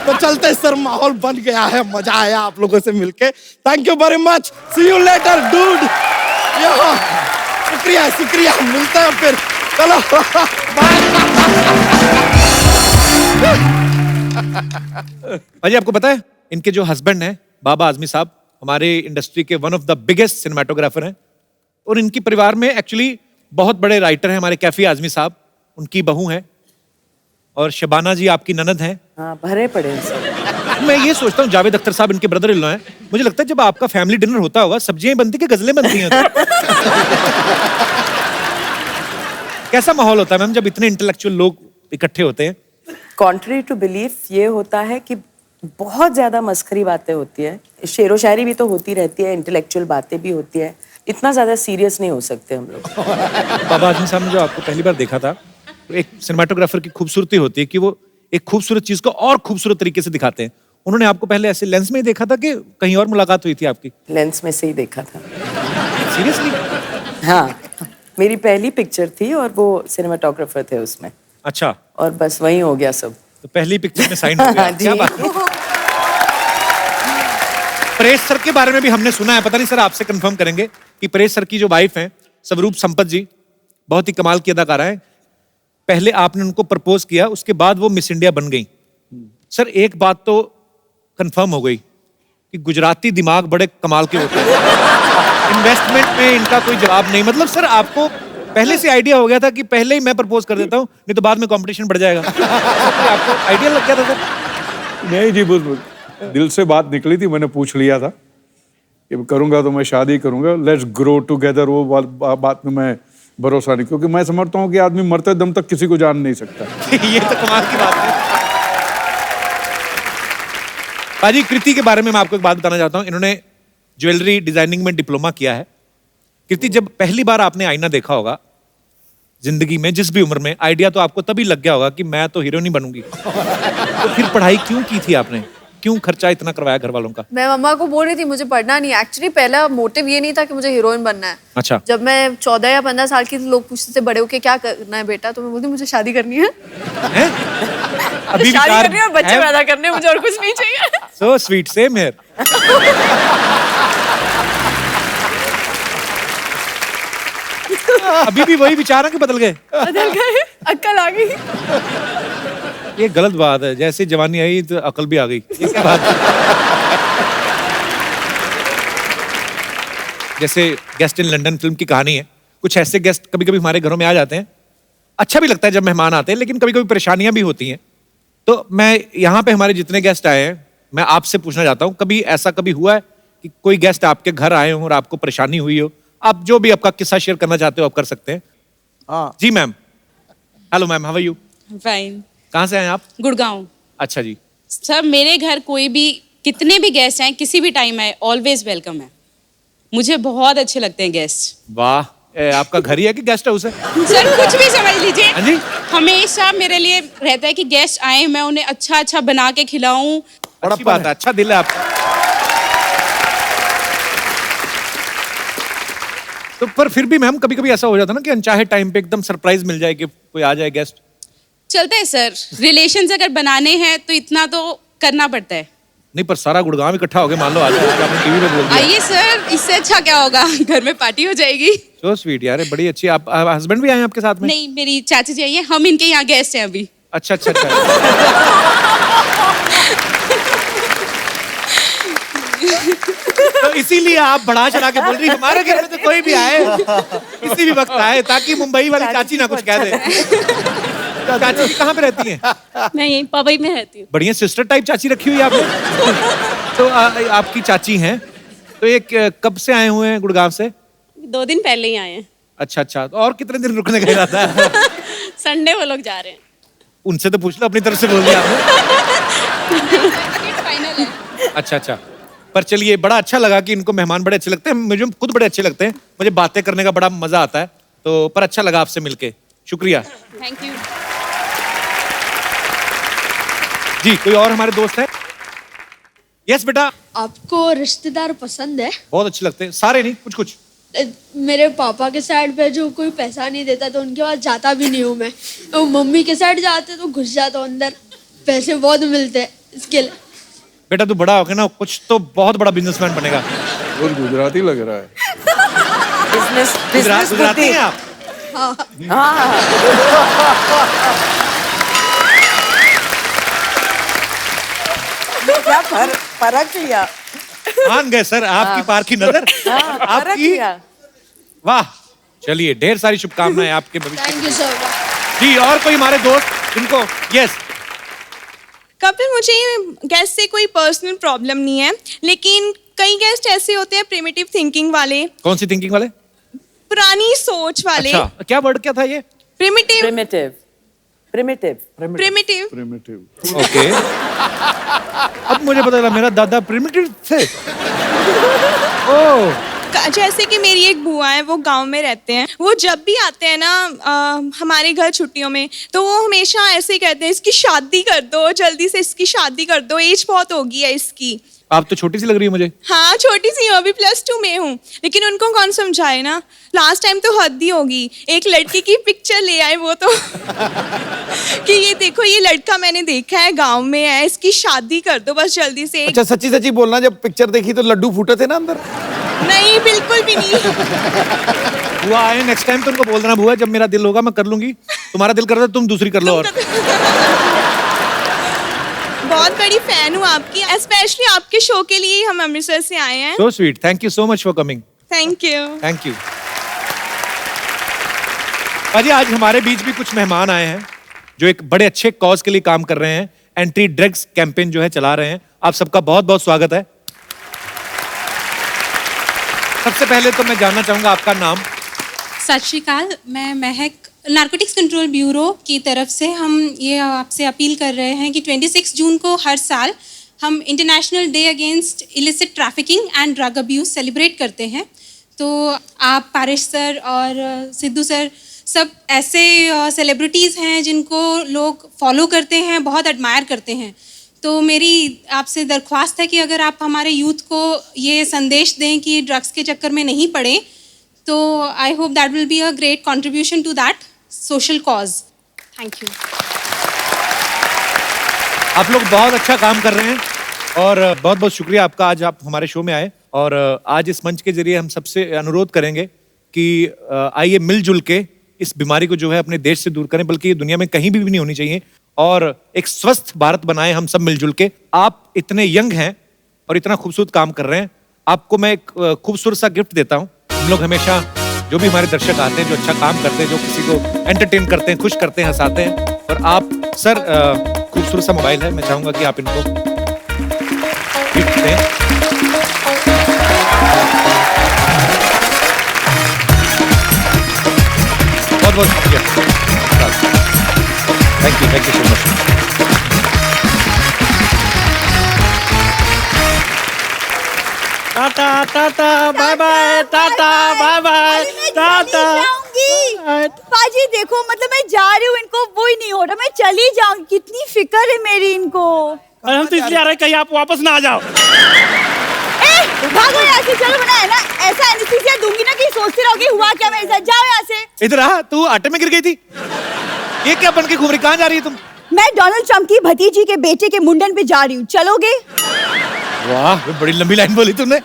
तो चलते सर, माहौल बन गया है, मजा आया आप लोगों से मिलके। Thank you very much, see you later dude. शुक्रिया शुक्रिया, मिलते हैं फिर, चलो बाय। भाजी आपको पता है इनके जो हस्बैंड हैं बाबा आजमी साहब, हमारे इंडस्ट्री के one of the biggest cinematographer हैं, और इनकी परिवार में एक्चुअली बहुत बड़े राइटर हैं हमारे कैफी आजमी साहब, उनकी बहू हैं, और शबाना जी आपकी ननद हैं। हाँ, भरे पड़े हैं सब। मैं ये सोचता हूँ जावेद अख्तर साहब इनके ब्रदर इन लॉ हैं, मुझे लगता है जब आपका फैमिली डिनर होता होगा सब्जियां बनती कि गजलें बनती हैं? कैसा माहौल होता है मैम जब इतने इंटेलेक्चुअल लोग इकट्ठे होते हैं? कॉन्ट्री टू बिलीफ ये होता है कि बहुत ज्यादा मस्खरी बातें होती है, शेरो शायरी भी तो होती रहती है, इंटेलेक्चुअल बातें भी होती है, इतना ज्यादा सीरियस नहीं हो सकते हम लोग। बाबा आजमी साहब ने जो आपको पहली बार देखा था, तो एक सिनेमाटोग्राफर की खूबसूरती होती है कि वो एक खूबसूरत चीज को और खूबसूरत तरीके से दिखाते हैं। उन्होंने आपको पहले ऐसे लेंस में ही देखा था कि कहीं और मुलाकात हुई थी आपकी? लेंस में से ही देखा था। सीरियसली? हाँ, मेरी पहली पिक्चर थी और वो सिनेमाटोग्राफर थे उसमें। अच्छा, और बस वही हो गया सब। तो पहली पिक्चर में साइन हो गया। जी। क्या बात है। परेश सर के बारे में भी हमने सुना है, पता नहीं सर आपसे कंफर्म करेंगे कि परेश सर की जो वाइफ हैं स्वरूप संपत जी, बहुत ही कमाल की अदाकारा है। पहले आपने उनको प्रपोज किया, उसके बाद वो मिस इंडिया बन गई। सर एक बात तो कंफर्म हो गई कि गुजराती दिमाग बड़े कमाल के होते हैं। इन्वेस्टमेंट में इनका कोई जवाब नहीं। मतलब सर आपको पहले से आइडिया हो गया था कि पहले ही मैं प्रपोज कर देता हूँ, नहीं तो बाद में कंपटीशन बढ़ जाएगा? आपको आइडिया लग गया था सर? नहीं जी, बस दिल से बात निकली थी, मैंने पूछ लिया था कि करूंगा तो मैं शादी करूंगा, लेट्स ग्रो टुगेदर। वो बात में मैं भरोसा नहीं, क्योंकि मैं समझता हूँ कि आदमी मरते दम तक किसी को जान नहीं सकता। ये तो कमाल की बात है। पाजी कृति के बारे में मैं आपको एक बात बताना चाहता हूँ। इन्होंने ज्वेलरी डिजाइनिंग में डिप्लोमा किया है। कीर्ति, जब पहली बार आपने आईना देखा होगा जिंदगी में, जिस भी उम्र में, आइडिया तो आपको तभी लग गया होगा कि मैं तो हीरोइन ही बनूंगी। तो फिर पढ़ाई क्यों की थी आपने? क्यों खर्चा इतना करवाया घर वालों का? मैं मम्मा को बोल रही थी मुझे पढ़ना नहीं। एक्चुअली पहला मोटिव ये नहीं था कि मुझे हीरोइन बनना है। अच्छा। जब मैं 14 या 15 साल की थी, लोग पूछते थे बड़े होके क्या करना है बेटा, तो मैं बोलती मुझे शादी करनी है। हैं? अभी शादी विचार करनी है और बच्चे है? पैदा करने हैं, मुझे और कुछ नहीं चाहिए। So sweet, same here. अभी भी वही विचार है कि बदल गए? बदल गए, अक्ल आ गई। ये गलत बात है। जैसे जवानी आई तो अकल भी आ गई। ये क्या बात है? जैसे गेस्ट इन लंदन फिल्म की कहानी है। कुछ ऐसे गेस्ट कभी कभी हमारे घरों में आ जाते हैं। अच्छा भी लगता है जब मेहमान आते हैं, लेकिन कभी कभी परेशानियां भी होती हैं। तो मैं यहाँ पे हमारे जितने गेस्ट आए हैं, मैं आपसे पूछना चाहता हूँ, कभी ऐसा कभी हुआ है कि कोई गेस्ट आपके घर आए हो और आपको परेशानी हुई हो? आप जो भी आपका किस्सा शेयर करना चाहते हो आप कर सकते हैं। हाँ जी ma'am. Hello ma'am, how are you? Fine. कहाँ से आए आप? गुड़गांव। अच्छा जी। सर, मेरे घर कोई भी, कितने भी गेस्ट आए, किसी भी टाइम आए, ऑलवेज वेलकम है। मुझे बहुत अच्छे लगते हैं गेस्ट। वाह, आपका घर ही है कि गेस्ट हाउस है? सर कुछ भी समझ लीजिए। हाँ जी। हमेशा मेरे लिए रहता है कि गेस्ट आए, मैं उन्हें अच्छा अच्छा बना के खिलाऊं। अच्छी बात है, अच्छा दिल है आपका। तो पर फिर भी मैम कभी कभी ऐसा हो जाता है ना कि अनचाहे टाइम पे एकदम सरप्राइज मिल जाए कि कोई आ जाए गेस्ट। चलता है सर, रिलेशंस अगर बनाने हैं तो इतना तो करना पड़ता है। नहीं, पर सारा गुड़गांव इकट्ठा हो गए, मान लो आज आपने टीवी में बोल दिया। आइए सर, इससे अच्छा क्या होगा, घर में पार्टी हो जाएगी। सो स्वीट यार, बड़ी अच्छी। आप हस्बैंड भी आए हैं आपके साथ में? नहीं, मेरी चाची जी आई है, हम इनके यहाँ गेस्ट हैं अभी। अच्छा अच्छा अच्छा। तो इसीलिए आप बढ़ा चढ़ा के बोल रही हमारे घर में तो कोई भी आए, किसी भी वक्त आए, ताकि मुंबई वाली चाची ना कुछ कह दे। चाची जी कहाँ पे रहती हैं? मैं यहीं पवई में रहती हूँ। बढ़िया सिस्टर टाइप चाची रखी हुई है आपने। तो आपकी चाची हैं, तो एक कब से आए हुए हैं गुड़गांव से? 2 दिन पहले ही आए हैं। अच्छा अच्छा, तो और कितने दिन रुकने का इरादा है? संडे वो लोग जा रहे हैं। उनसे तो पूछ लो, अपनी तरफ से बोल दिया आपने। फाइनल है। अच्छा अच्छा, पर चलिए, बड़ा अच्छा लगा कि इनको मेहमान बड़े अच्छे लगते हैं। मुझे खुद बड़े अच्छे लगते हैं, मुझे बातें करने का बड़ा मजा आता है। तो पर अच्छा लगा आपसे मिलके, शुक्रिया। Thank you. जी, कोई और हमारे दोस्त हैं? यस बेटा। आपको रिश्तेदार पसंद है? बहुत अच्छे लगते हैं, सारे नहीं, कुछ कुछ। मेरे पापा के साइड पे जो कोई पैसा नहीं देता तो उनके पास जाता भी नहीं हूँ मैं। तो मम्मी के साइड जाते तो घुस जाता हूँ अंदर, पैसे बहुत मिलते हैं इसके लिए। बेटा तू बड़ा होके ना कुछ तो बहुत बड़ा बिजनेसमैन बनेगा। और गुजराती लग रहा है। गुजराती हैं आप? हाँ। क्या फर्क किया? मान गए सर आपकी पारखी नजर। आपकी वाह। चलिए, ढेर सारी शुभकामनाएं आपके भविष्य। Thank you sir. जी, और कोई हमारे दोस्त जिनको? यस। कपिल, मुझे गेस्ट से कोई पर्सनल प्रॉब्लम नहीं है, लेकिन कई गेस्ट ऐसे होते हैं प्रिमिटिव थिंकिंग वाले। कौन सी थिंकिंग वाले? पुरानी सोच वाले। अच्छा, क्या वर्ड क्या था ये? Primitive. Primitive. Primitive. Primitive. Primitive. Okay. अब मुझे पता चला मेरा दादा प्रिमिटिव थे। ओह। जैसे कि मेरी एक बुआ है, वो गांव में रहते हैं। वो जब भी आते हैं ना हमारे घर छुट्टियों में, तो वो हमेशा ऐसे ही कहते हैं, इसकी शादी कर दो, जल्दी से इसकी शादी कर दो, एज बहुत हो गई है इसकी। आप तो छोटी सी लग रही है मुझे। हाँ, छोटी सी हूँ, अभी +2 में हूँ, लेकिन उनको कौन समझाए ना। लास्ट टाइम तो हद ही होगी, एक लड़की की पिक्चर ले आए वो तो कि ये देखो, ये लड़का मैंने देखा है, गांव में है, इसकी शादी कर दो बस जल्दी से। अच्छा, सच्ची सच्ची बोलना, जब पिक्चर देखी तो लड्डू फूटे थे ना अंदर? नहीं, बिल्कुल भी नहीं। बुआ आए नेक्स्ट टाइम तो उनको बोल देना, बुआ जब मेरा दिल होगा मैं कर लूंगी, तुम्हारा दिल कर रहा है तुम दूसरी कर लो। और बहुत बड़ी फैन हूँ आपकी, स्पेशली आपके शो के लिए हम अमृतसर से आए हैं। So sweet, thank you so much for coming. Thank you. Thank you. Ajay, आज हमारे बीच भी कुछ मेहमान आए हैं जो एक बड़े अच्छे कॉज के लिए काम कर रहे हैं। एंटी ड्रग्स कैंपेन जो है चला रहे हैं। आप सबका बहुत बहुत स्वागत है। सबसे पहले तो मैं जानना चाहूंगा आपका नाम। सत श्री अकाल, मैं महक, नारकोटिक्स कंट्रोल ब्यूरो की तरफ से हम ये आपसे अपील कर रहे हैं कि 26 जून को हर साल हम international day against illicit trafficking and drug abuse celebrate करते हैं। तो आप पारिश सर और सिद्धू सर सब ऐसे सेलिब्रिटीज़ हैं जिनको लोग फॉलो करते हैं, बहुत एडमायर करते हैं। तो मेरी आपसे दरख्वास्त है कि अगर आप हमारे यूथ को ये संदेश दें कि ड्रग्स के चक्कर में नहीं पड़े, तो I hope that will be a great contribution to that social cause. Thank you. आप लोग बहुत अच्छा काम कर रहे हैं और बहुत बहुत शुक्रिया आपका, आज आप हमारे शो में आए। और आज इस मंच के जरिए हम सबसे अनुरोध करेंगे कि आइए मिलजुल के इस बीमारी को जो है अपने देश से दूर करें, बल्कि ये दुनिया में कहीं भी नहीं होनी चाहिए, और एक स्वस्थ भारत बनाएं हम सब मिलजुल के। आप इतने यंग हैं और इतना खूबसूरत काम कर रहे हैं, आपको मैं एक खूबसूरत सा गिफ्ट देता हूँ। हम लोग हमेशा जो भी हमारे दर्शक आते हैं, जो अच्छा काम करते हैं, जो किसी को एंटरटेन करते हैं, खुश करते हैं, हंसाते हैं, और आप सर खूबसूरत सा मोबाइल है, मैं चाहूंगा कि आप इनको गिफ्ट दें। बहुत बहुत शुक्रिया, thank you so much. Tata tata bye bye, tata bye bye, tata. पाजी देखो, मतलब मैं जा रही हूँ, इनको वो ही नहीं हो रहा, मैं चली जाऊँ, कितनी फिक्र है मेरी इनको। और हम तो इसलिए आ रहे हैं कहीं आप वापस ना आ जाओ। भागो यहाँ से, चलो बना है ना, ऐसा एनेस्थीसिया दूंगी ना कि सोचते रहोगे हुआ क्या मेरे साथ। जाओ यहाँ से। इधर आ, तू आटे में गिर गई थी, ये क्या बन के घूम रही, कहाँ जा रही है तुम? मैं डोनाल्ड ट्रम्प की भतीजी के बेटे के मुंडन पे जा रही हूँ, चलोगे? वाह, बड़ी लंबी लाइन बोली तुमने।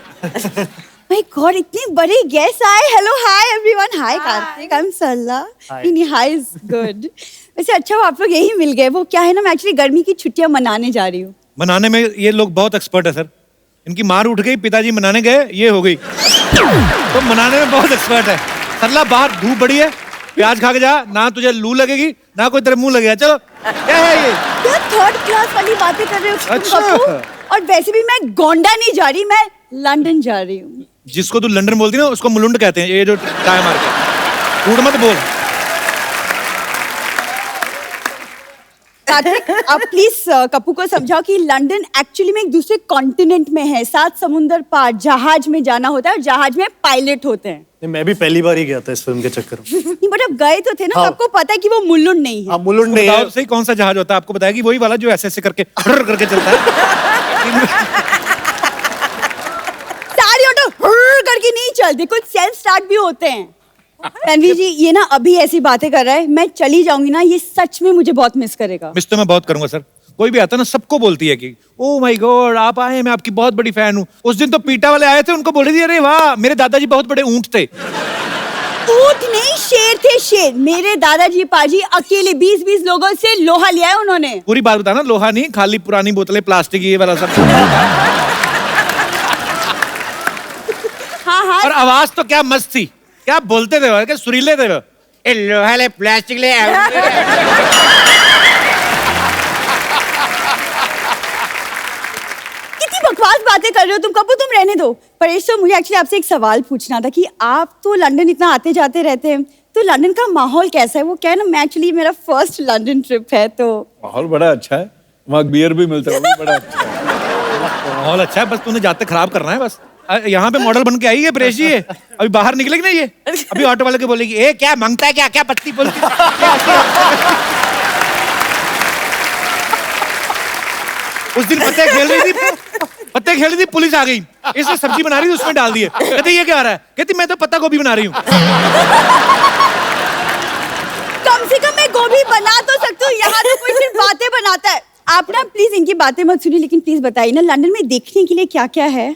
माय गॉड, इतने बड़े गेस्ट आए। Hello, hi everyone. Hi Kartik, I am Sarla. नहीं, हाय इज गुड। वैसे अच्छा हुआ आप लोग यही मिल गए। वो क्या है ना, मैं एक्चुअली गर्मी की छुट्टियां मनाने जा रही हूँ। मनाने में ये लोग बहुत एक्सपर्ट है सर। इनकी मार उठ गई, पिताजी मनाने गए, ये हो गई, तो मनाने में बहुत एक्सपर्ट है। सरला, बाहर धूप बड़ी है, प्याज खा के जा, ना तुझे लू लगेगी ना कोई तेरे मुंह लगेगा। चलो, क्या है ये? क्या थर्ड क्लास वाली बातें कर रहे हो तुम अच्छा। कपूर? और वैसे भी मैं गोंडा नहीं जा रही, मैं लंदन जा रही हूँ। जिसको तू लंदन बोलती ना, उसको मुलुंड कहते हैं, ये जो टाइम मार के कूड़ मत बोल। कार्तिक, आप प्लीज कपू को समझाओ कि लंदन एक्चुअली में एक दूसरे कॉन्टिनेंट में है, 7 समुंदर पार। जहाज में जाना होता है और जहाज में पायलट होते हैं। मैं भी पहली बार ही गया था इस फिल्म के चक्कर में। नहीं, बट अब गए तो थे ना, हाँ। तो आपको पता है कि वो मुल्लुंड नहीं है। हाँ, मुलुंड नहीं है। सही कौन सा जहाज होता है आपको बताएगी? वही वाला जो ऐसे करके करके चलता है। सारी ऑटो करके नहीं चलती, कुछ सेल्फ स्टार्ट भी होते हैं। रणवीर जी, ये ना अभी ऐसी बातें कर रहा है, मैं चली जाऊंगी ना, ये सच में मुझे बहुत मिस करेगा। मिस तो मैं बहुत करूंगा सर। कोई भी आता ना, सबको बोलती है कि ओ माय गॉड आप आए, मैं आपकी बहुत बड़ी फैन हूँ। उस दिन तो पीटा वाले आए थे, उनको बोल रही थी अरे वाह मेरे दादाजी बहुत बड़े ऊंट थे। ऊंट नहीं, शेर थे, शेर। मेरे दादाजी पाजी अकेले 20-20 लोगों से लोहा लिया है उन्होंने। पूरी बात बताना, लोहा नहीं, खाली पुरानी बोतलें, प्लास्टिक, ये वाला सब। हाँ हाँ। और आवाज तो क्या मस्त थी, क्या बोलते थे वो, क्या सुरीले थे वो। ए लोहा ले, प्लास्टिक ले। कितनी बकवास बातें कर रहे हो तुम कपूर, तुम रहने दो। परेश सर, मुझे एक्चुअली आपसे एक सवाल पूछना था कि आप तो लंदन इतना आते जाते रहते हैं, तो लंदन का माहौल कैसा है? वो क्या है ना, मैं एक्चुअली मेरा फर्स्ट लंदन ट्रिप है, तो माहौल बड़ा अच्छा है, वहाँ बियर भी मिलता है, वो भी बड़ा अच्छा है। माहौल अच्छा है, बस तूने जाते खराब करना है बस। यहाँ पे मॉडल बन के आई है परेश जी, ये अभी बाहर निकलेगी ना, ये अभी ऑटो वाले के बोलेगी ए क्या मांगता है, क्या क्या पत्ती बोलती उस दिन पत्ते खेल रही थी, पुलिस आ गई, इसने सब्जी बना रही थी, उसमें डाल दिए। कहते ये क्या आ रहा है? कहती मैं तो पत्ता गोभी बना रही हूँ। कम से कम मैं गोभी बना तो सकती हूँ, यहाँ तो कोई सिर्फ बातें बनाता है। आप ना प्लीज इनकी बातें मत सुनिए, लेकिन प्लीज बताइए ना लंदन में देखने के लिए क्या क्या है?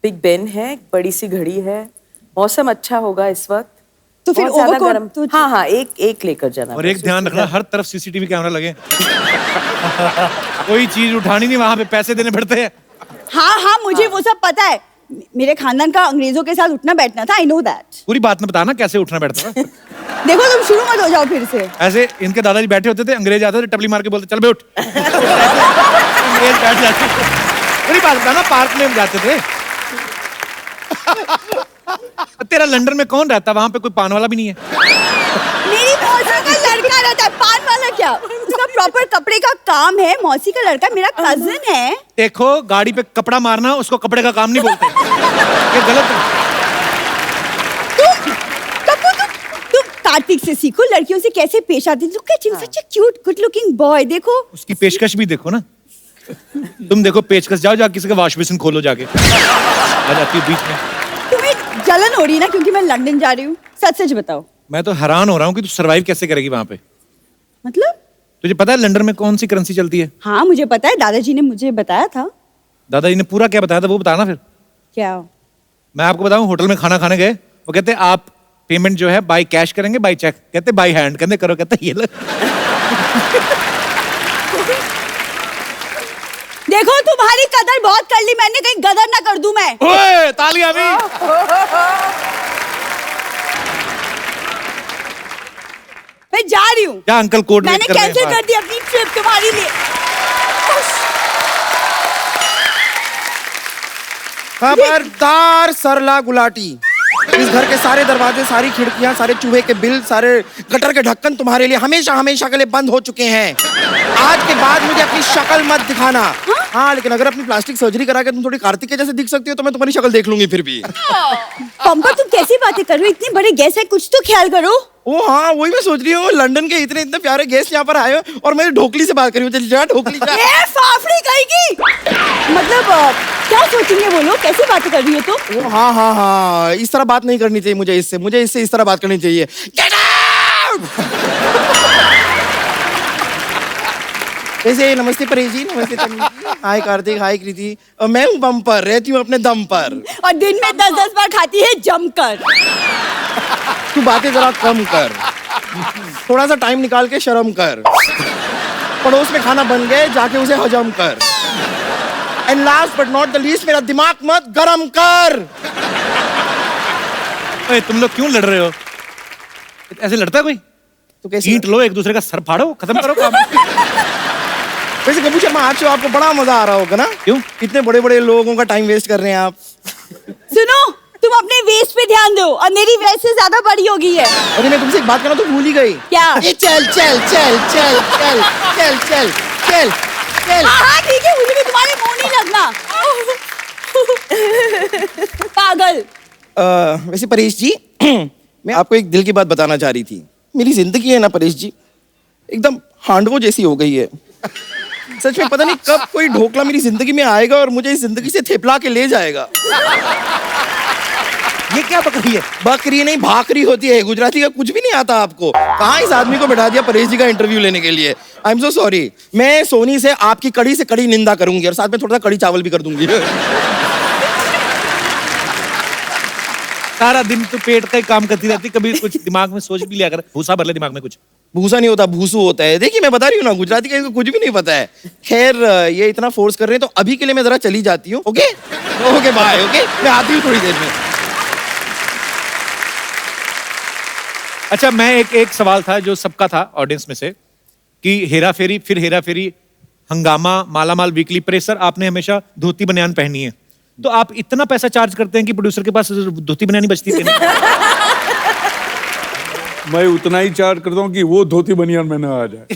बिग बेन है, एक बड़ी सी घड़ी है, मौसम अच्छा होगा इस वक्त, तो फिर बहुत ज्यादा ओवरकोट गर्म। तो हाँ हाँ, एक लेकर जाना। और एक ध्यान रखना, हर तरफ सीसीटीवी कैमरा लगे। कोई चीज उठानी नहीं, वहां पे पैसे देने पड़ते हैं। हाँ हाँ, मुझे वो सब पता है, मेरे खानदान का अंग्रेजों के साथ उठना बैठना था, आई नो दैट। पूरी बात में बताना कैसे उठना बैठता था। देखो तुम शुरू मत हो जाओ फिर से। ऐसे इनके दादाजी बैठे होते थे, अंग्रेज आते थे, टपली मार के बोलते चल बे उठ। अंग्रेज बैठ जाते। पूरी बात बताना, पार्क में जाते थे। तेरा लंदन में कौन रहता? वहां पे कोई पान वाला भी नहीं है। मेरी मौसा का लड़का क्या रहता है, पान वाला क्या? उसका प्रॉपर कपड़े का काम है, मौसी का लड़का मेरा कजिन है। देखो, गाड़ी पे कपड़ा मारना उसको कपड़े का काम नहीं बोलते। ये गलत है। तुम कार्तिक से सीखो लड़कियों से कैसे पेश आती। Look at him, such a cute, good looking boy। देखो उसकी पेशकश भी देखो ना। तुम देखो पेचकश, जाओ जाके किसी का वॉश बेसिन खोलो जाके, आ जाती है बीच में। तुम्हें जलन हो रही है ना क्योंकि मैं लंदन जा रही हूँ? सच सच बताओ। मैं तो हैरान हो रहा हूँ कि तू सरवाइव कैसे करेगी वहां पे। मतलब? तुझे पता है लंदन में कौन सी करेंसी चलती है? हाँ मुझे पता है, दादाजी ने मुझे बताया था। दादाजी ने पूरा क्या बताया था वो बताना फिर। क्या? मैं आपको बताऊं, होटल में खाना खाने गए, वो कहते आप पेमेंट जो है बाय कैश करेंगे बाय चेक? कहते बाय हैंड। कहते करो, कहते ये लो। देखो तुम्हारी कदर बहुत कर ली मैंने, कहीं गदर ना कर दूं मैं। ओए तालियां भी। मैं जा रही हूँ। क्या अंकल कोड मैंने कैंसिल कर दी अपनी ट्रिप तुम्हारे लिए। खबरदार सरला गुलाटी, इस घर के सारे दरवाजे, सारी खिड़कियां, सारे चूहे के बिल, सारे गटर के ढक्कन तुम्हारे लिए हमेशा हमेशा के लिए बंद हो चुके हैं। आज के बाद मुझे अपनी शक्ल मत दिखाना। हाँ लेकिन अगर अपनी प्लास्टिक सर्जरी करा के तुम थोड़ी कार्तिक के जैसे दिख सकती हो तो मैं तुम्हारी शक्ल देख लूंगी फिर भी। पंपा तुम कैसी बातें कर रहे हो, इतने बड़े गेस्ट है, कुछ तो ख्याल करो। ओ हाँ वही मैं सोच रही हूँ, लंदन के इतने इतने प्यारे गेस्ट यहाँ पर आए हो और मैं ढोकली से बात कर रही हूँ। ढोकली ए फाफड़ी कहेगी। मतलब क्या सोचेंगे वो लोग, कैसी बातें कर रही हो तुम? ओ हाँ हाँ हाँ, इस तरह बात नहीं करनी चाहिए मुझे इससे इस तरह बात करनी चाहिए। Get out! वैसे नमस्ते परेश जी, नमस्ते तन्वी जी, हाय कार्तिक, हाय कृति। मैं हूँ बम्पर, रहती हूँ अपने दम पर और दिन में 10-10 बार खाती है जमकर। तू बातें जरा कम कर, थोड़ा सा टाइम निकाल के शर्म कर। पड़ोस में खाना बन गए, जाके उसे हजम कर। And last but not the least, मेरा दिमाग मत गरम कर। ओए तुम लोग क्यों लड़ रहे हो? ऐसे लड़ता है कोई? तो कैसे ईंट लो, एक दूसरे का सर फाड़ो, खत्म करो काम। वैसे कपूर शर्मा आज तो आपको बड़ा मजा आ रहा होगा ना? क्यों? इतने बड़े बड़े लोगों का टाइम वेस्ट कर रहे हैं आप। सुनो तुम अपने वेस्ट पे ध्यान दो और मेरी वेस्ट से ज्यादा बड़ी हो गई है। अरे मैं तुमसे एक बात करना तो भूल ही गई। क्या? ये चल चल चल चल चल चल चल चल चल। हाँ ठीक है, मुझे भी तुम्हारे मुंह नहीं लगना। पागल। वैसे परेश जी मैं आपको एक दिल की बात बताना चाह रही थी। मेरी जिंदगी है ना परेश जी, एकदम हांडवो जैसी हो गई है। सच में पता नहीं कब कोई ढोकला मेरी जिंदगी में आएगा और मुझे इस जिंदगी से थेपला के ले जाएगा। ये क्या बकरी है? बकरी नहीं, भाकरी होती है। गुजराती का कुछ भी नहीं आता आपको? कहाँ इस आदमी को बैठा दिया परेश जी का इंटरव्यू लेने के लिए? I am so sorry. मैं सोनी से आपकी कड़ी से कड़ी निंदा करूंगी और साथ में थोड़ा सा कड़ी चावल भी कर दूंगी। सारा दिन तो पेट का ही काम करती रहती, कभी कुछ दिमाग में सोच भी लिया कर। भूसा भर ले दिमाग में कुछ। भूसा नहीं होता, भूसू होता है। देखिए मैं बता रही हूँ ना, गुजराती का इनको कुछ भी नहीं पता है। खैर ये इतना फोर्स कर रहे हैं तो अभी के लिए मैं जरा चली जाती हूँ। Okay okay bye. ओके मैं आती हूँ थोड़ी देर में। अच्छा मैं एक सवाल था जो सबका था ऑडियंस में से, कि हेरा फेरी, फिर हेरा फेरी, हंगामा, मालामाल वीकली, प्रेशर, आपने हमेशा धोती बनियान पहनी है। तो आप इतना पैसा चार्ज करते हैं कि प्रोड्यूसर के पास धोती बनियान ही बचती है? मैं उतना ही चार्ज करता हूँ कि वो धोती बनियान में ना आ जाए।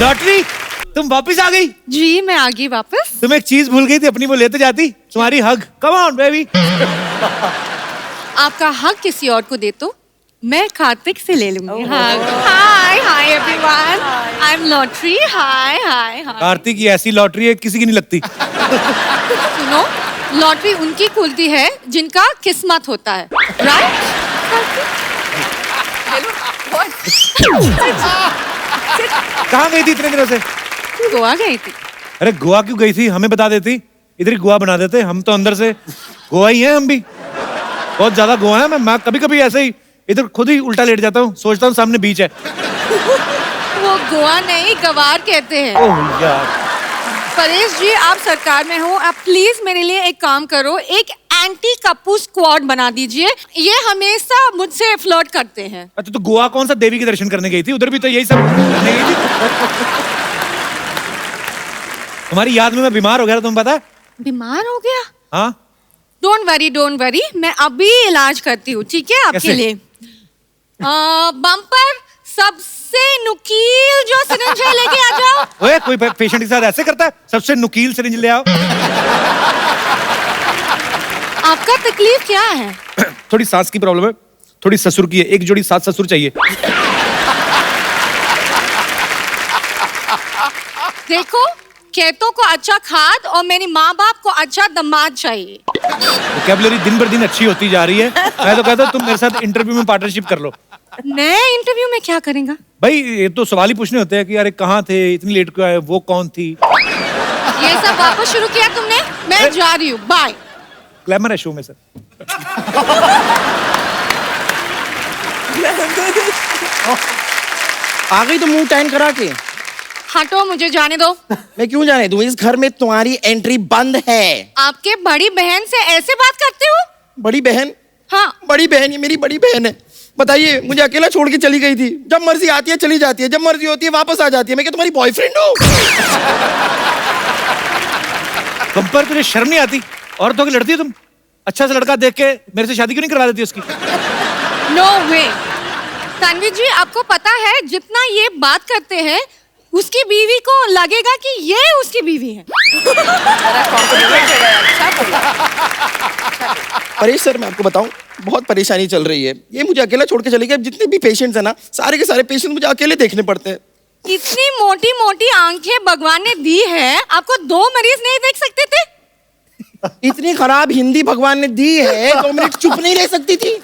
लॉटरी तुम वापस आ गई? जी मैं आ गई वापस। तुम एक चीज भूल गई थी, अपनी वो लेते जाती, तुम्हारी हग। Come on baby. आपका हक किसी और को दे तो मैं कार्तिक से ले लूंगी। Hi hi everyone, I am lottery. Hi hi hi. Kartik की ऐसी लॉटरी है किसी की नहीं लगती। सुनो, लॉटरी उनकी खुलती है जिनका किस्मत होता है, राइट? कहाँ गई थी इतने दिनों से? गोवा गई थी। अरे गोवा क्यों गई थी? हमें बता देती, इधर ही गोवा बना देते। हम तो अंदर से गोवा ही हैं, हम भी बहुत ज्यादा गोवा है। मैं कभी कभी ऐसे ही इधर खुद ही उल्टा लेट जाता हूँ, सोचता हूँ सामने बीच है। वो गोवा नहीं, गवार कहते हैं। ओह यार। परेश जी आप सरकार में हो, आप प्लीज मेरे लिए एक काम करो, एक एंटी कप्पू स्क्वाड बना दीजिए। ये हमेशा मुझसे फ्लर्ट करते हैं। अच्छा, तो गोवा कौन सा देवी के दर्शन करने गई थी? उधर भी तो यही सब करने गई थी। तुम्हारी याद में मैं बीमार हो गया था, तुम्हें पता है? बीमार हो गया? हाँ। डोंट वरी, मैं अभी इलाज करती हूँ, ठीक है आपके कैसे? लिए। बम्पर सबसे नुकील जो सिरिंज है लेके आ जाओ। ओए, कोई पेशेंट के साथ ऐसे करता है? सबसे नुकील सिरिंज ले आओ। आपका तकलीफ क्या है? थोड़ी सांस की प्रॉब्लम है, थोड़ी ससुर की है, एक जोड़ी सात ससुर चाहिए। देखो, खेतों को अच्छा खाद और मेरी माँ बाप को अच्छा दामाद चाहिए। वोकैबुलरी दिन भर दिन अच्छी होती जा रही है। मैं तो कहता हूँ तुम मेरे साथ इंटरव्यू में पार्टनरशिप कर लो। मैं इंटरव्यू में क्या करेंगा? भाई ये तो सवाल ही पूछने होते हैं कि अरे कहाँ थे, इतनी लेट क्यों आए, वो कौन थी? ये सब वापस शुरू किया तुमने? मैं जा रही हूँ, बाय। ग्लैमर है शो में सर। आ गई तो मुंह टैन करा के। हटो, मुझे जाने दो। मैं क्यों जाने दूं? इस घर में तुम्हारी एंट्री बंद है। आपके बड़ी बहन से ऐसे बात करते हो? बड़ी बहन? हाँ। बड़ी बहन, ये मेरी बड़ी बहन है। बताइए, मुझे अकेला छोड़ के चली गई थी। जब मर्जी आती है चली जाती है, जब मर्जी होती है वापस आ जाती है। मैं क्या तुम्हारी बॉयफ्रेंड हूँ? बम्पर, तुझे शर्म नहीं आती? औरतों की लड़ती है तुम? अच्छा सा लड़का देख के मेरे से शादी क्यों नहीं करवा देती उसकी? नो वे। तन्वी जी, आपको पता है जितना ये बात करते हैं उसकी बीवी को लगेगा कि ये उसकी बीवी है। परेश सर, मैं आपको बताऊं, बहुत परेशानी चल रही है। ये मुझे अकेला छोड़ के चली गई। जितने भी पेशेंट्स हैं ना, सारे के सारे पेशेंट मुझे अकेले देखने पड़ते हैं। इतनी मोटी मोटी आंखें भगवान ने दी है, आपको 2 मरीज नहीं देख सकते थे? इतनी खराब हिंदी भगवान ने दी है, 2 मिनट चुप नहीं रह सकती थी?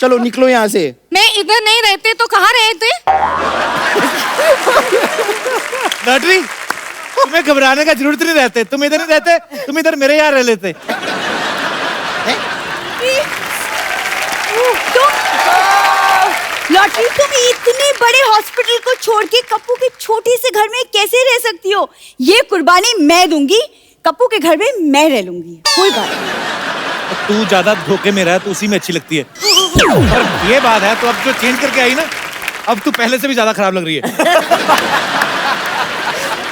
चलो निकलो यहाँ से। मैं इधर नहीं रहते तो कहाँ रहते? लॉटरी, तुम्हें घबराने का जरूरत नहीं रहते। तुम इधर नहीं रहते, तुम इधर मेरे यहाँ रह लेते। लॉटरी, तुम इतने बड़े हॉस्पिटल को छोड़ के कप्पू के छोटे से घर में कैसे रह सकती हो? ये कुर्बानी मैं दूंगी, कप्पू के घर में मैं रह लूंगी, कोई बात नहीं। तू ज्यादा धोखे में रह तो उसी में अच्छी लगती है। पर ये बात है, तो अब जो चेंज करके आई ना, अब तू पहले से भी ज्यादा खराब लग रही है।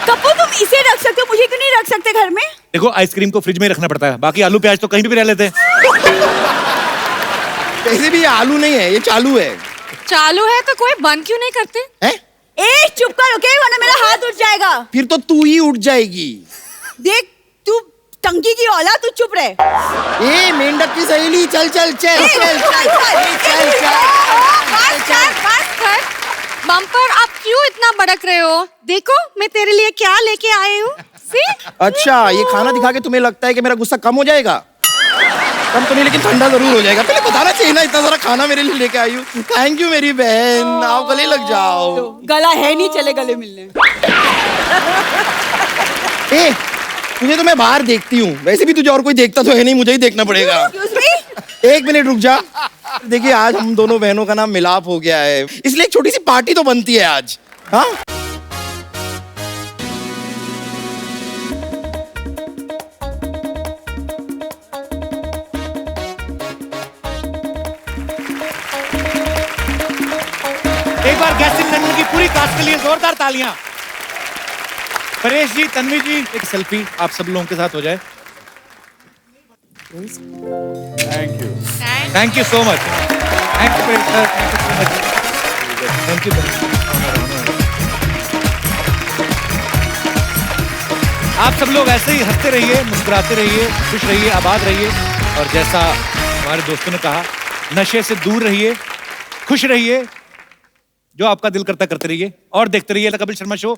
कप्पू, तुम इसे रख सकते हो, मुझे क्यों नहीं रख सकते घर में? देखो, आइसक्रीम को फ्रिज में ही रखना पड़ता है, बाकी आलू प्याज तो कहीं भी रह लेते हैं। वैसे भी ये आलू नहीं है, ये चालू है। चालू है तो कोई बंद क्यों नहीं करते? ए, चुप कर, ओके? वरना मेरा हाथ उठ जाएगा। फिर तो तू ही उठ जाएगी। देख, तू टंकी की औलाद, तू चुप रहे। ए, मेंढक की सहेली, चल चल चल चल चल। बम्पर, आप क्यों इतना भड़क रहे हो? देखो, मैं तेरे लिए क्या लेके आई हूँ। अच्छा, ये खाना दिखा के तुम्हें लगता है कि मेरा गुस्सा कम हो जाएगा? कम तो नहीं, लेकिन ठंडा जरूर हो जाएगा। पहले बताना चाहिए ना, इतना सारा खाना मेरे लिए लेके आई हूँ। थैंक यू मेरी बहन, आओ गले लग जाओ। गला है नहीं, चले गले मिलने। ए, तुझे तो मैं बाहर देखती हूँ, वैसे भी तुझे और कोई देखता तो है नहीं, मुझे ही देखना पड़ेगा। एक मिनट रुक जा। देखिए, आज हम दोनों बहनों का नाम मिलाप हो गया है, इसलिए एक छोटी सी पार्टी तो बनती है आज। हाँ, एक बार गैसिंग लंडन की पूरी कास्ट के लिए जोरदार तालियां। परेश जी, तन्वी जी, एक सेल्फी आप सब लोगों के साथ हो जाए। Thank you. Thank you so much. Thank you Paresh sir, thank you so much. Thank you. आप सब लोग ऐसे ही हंसते रहिए, मुस्कुराते रहिए, खुश रहिए, आबाद रहिए, और जैसा हमारे दोस्तों ने कहा, नशे से दूर रहिए, खुश रहिए, जो आपका दिल करता करते रहिए, और देखते रहिए द कपिल शर्मा शो।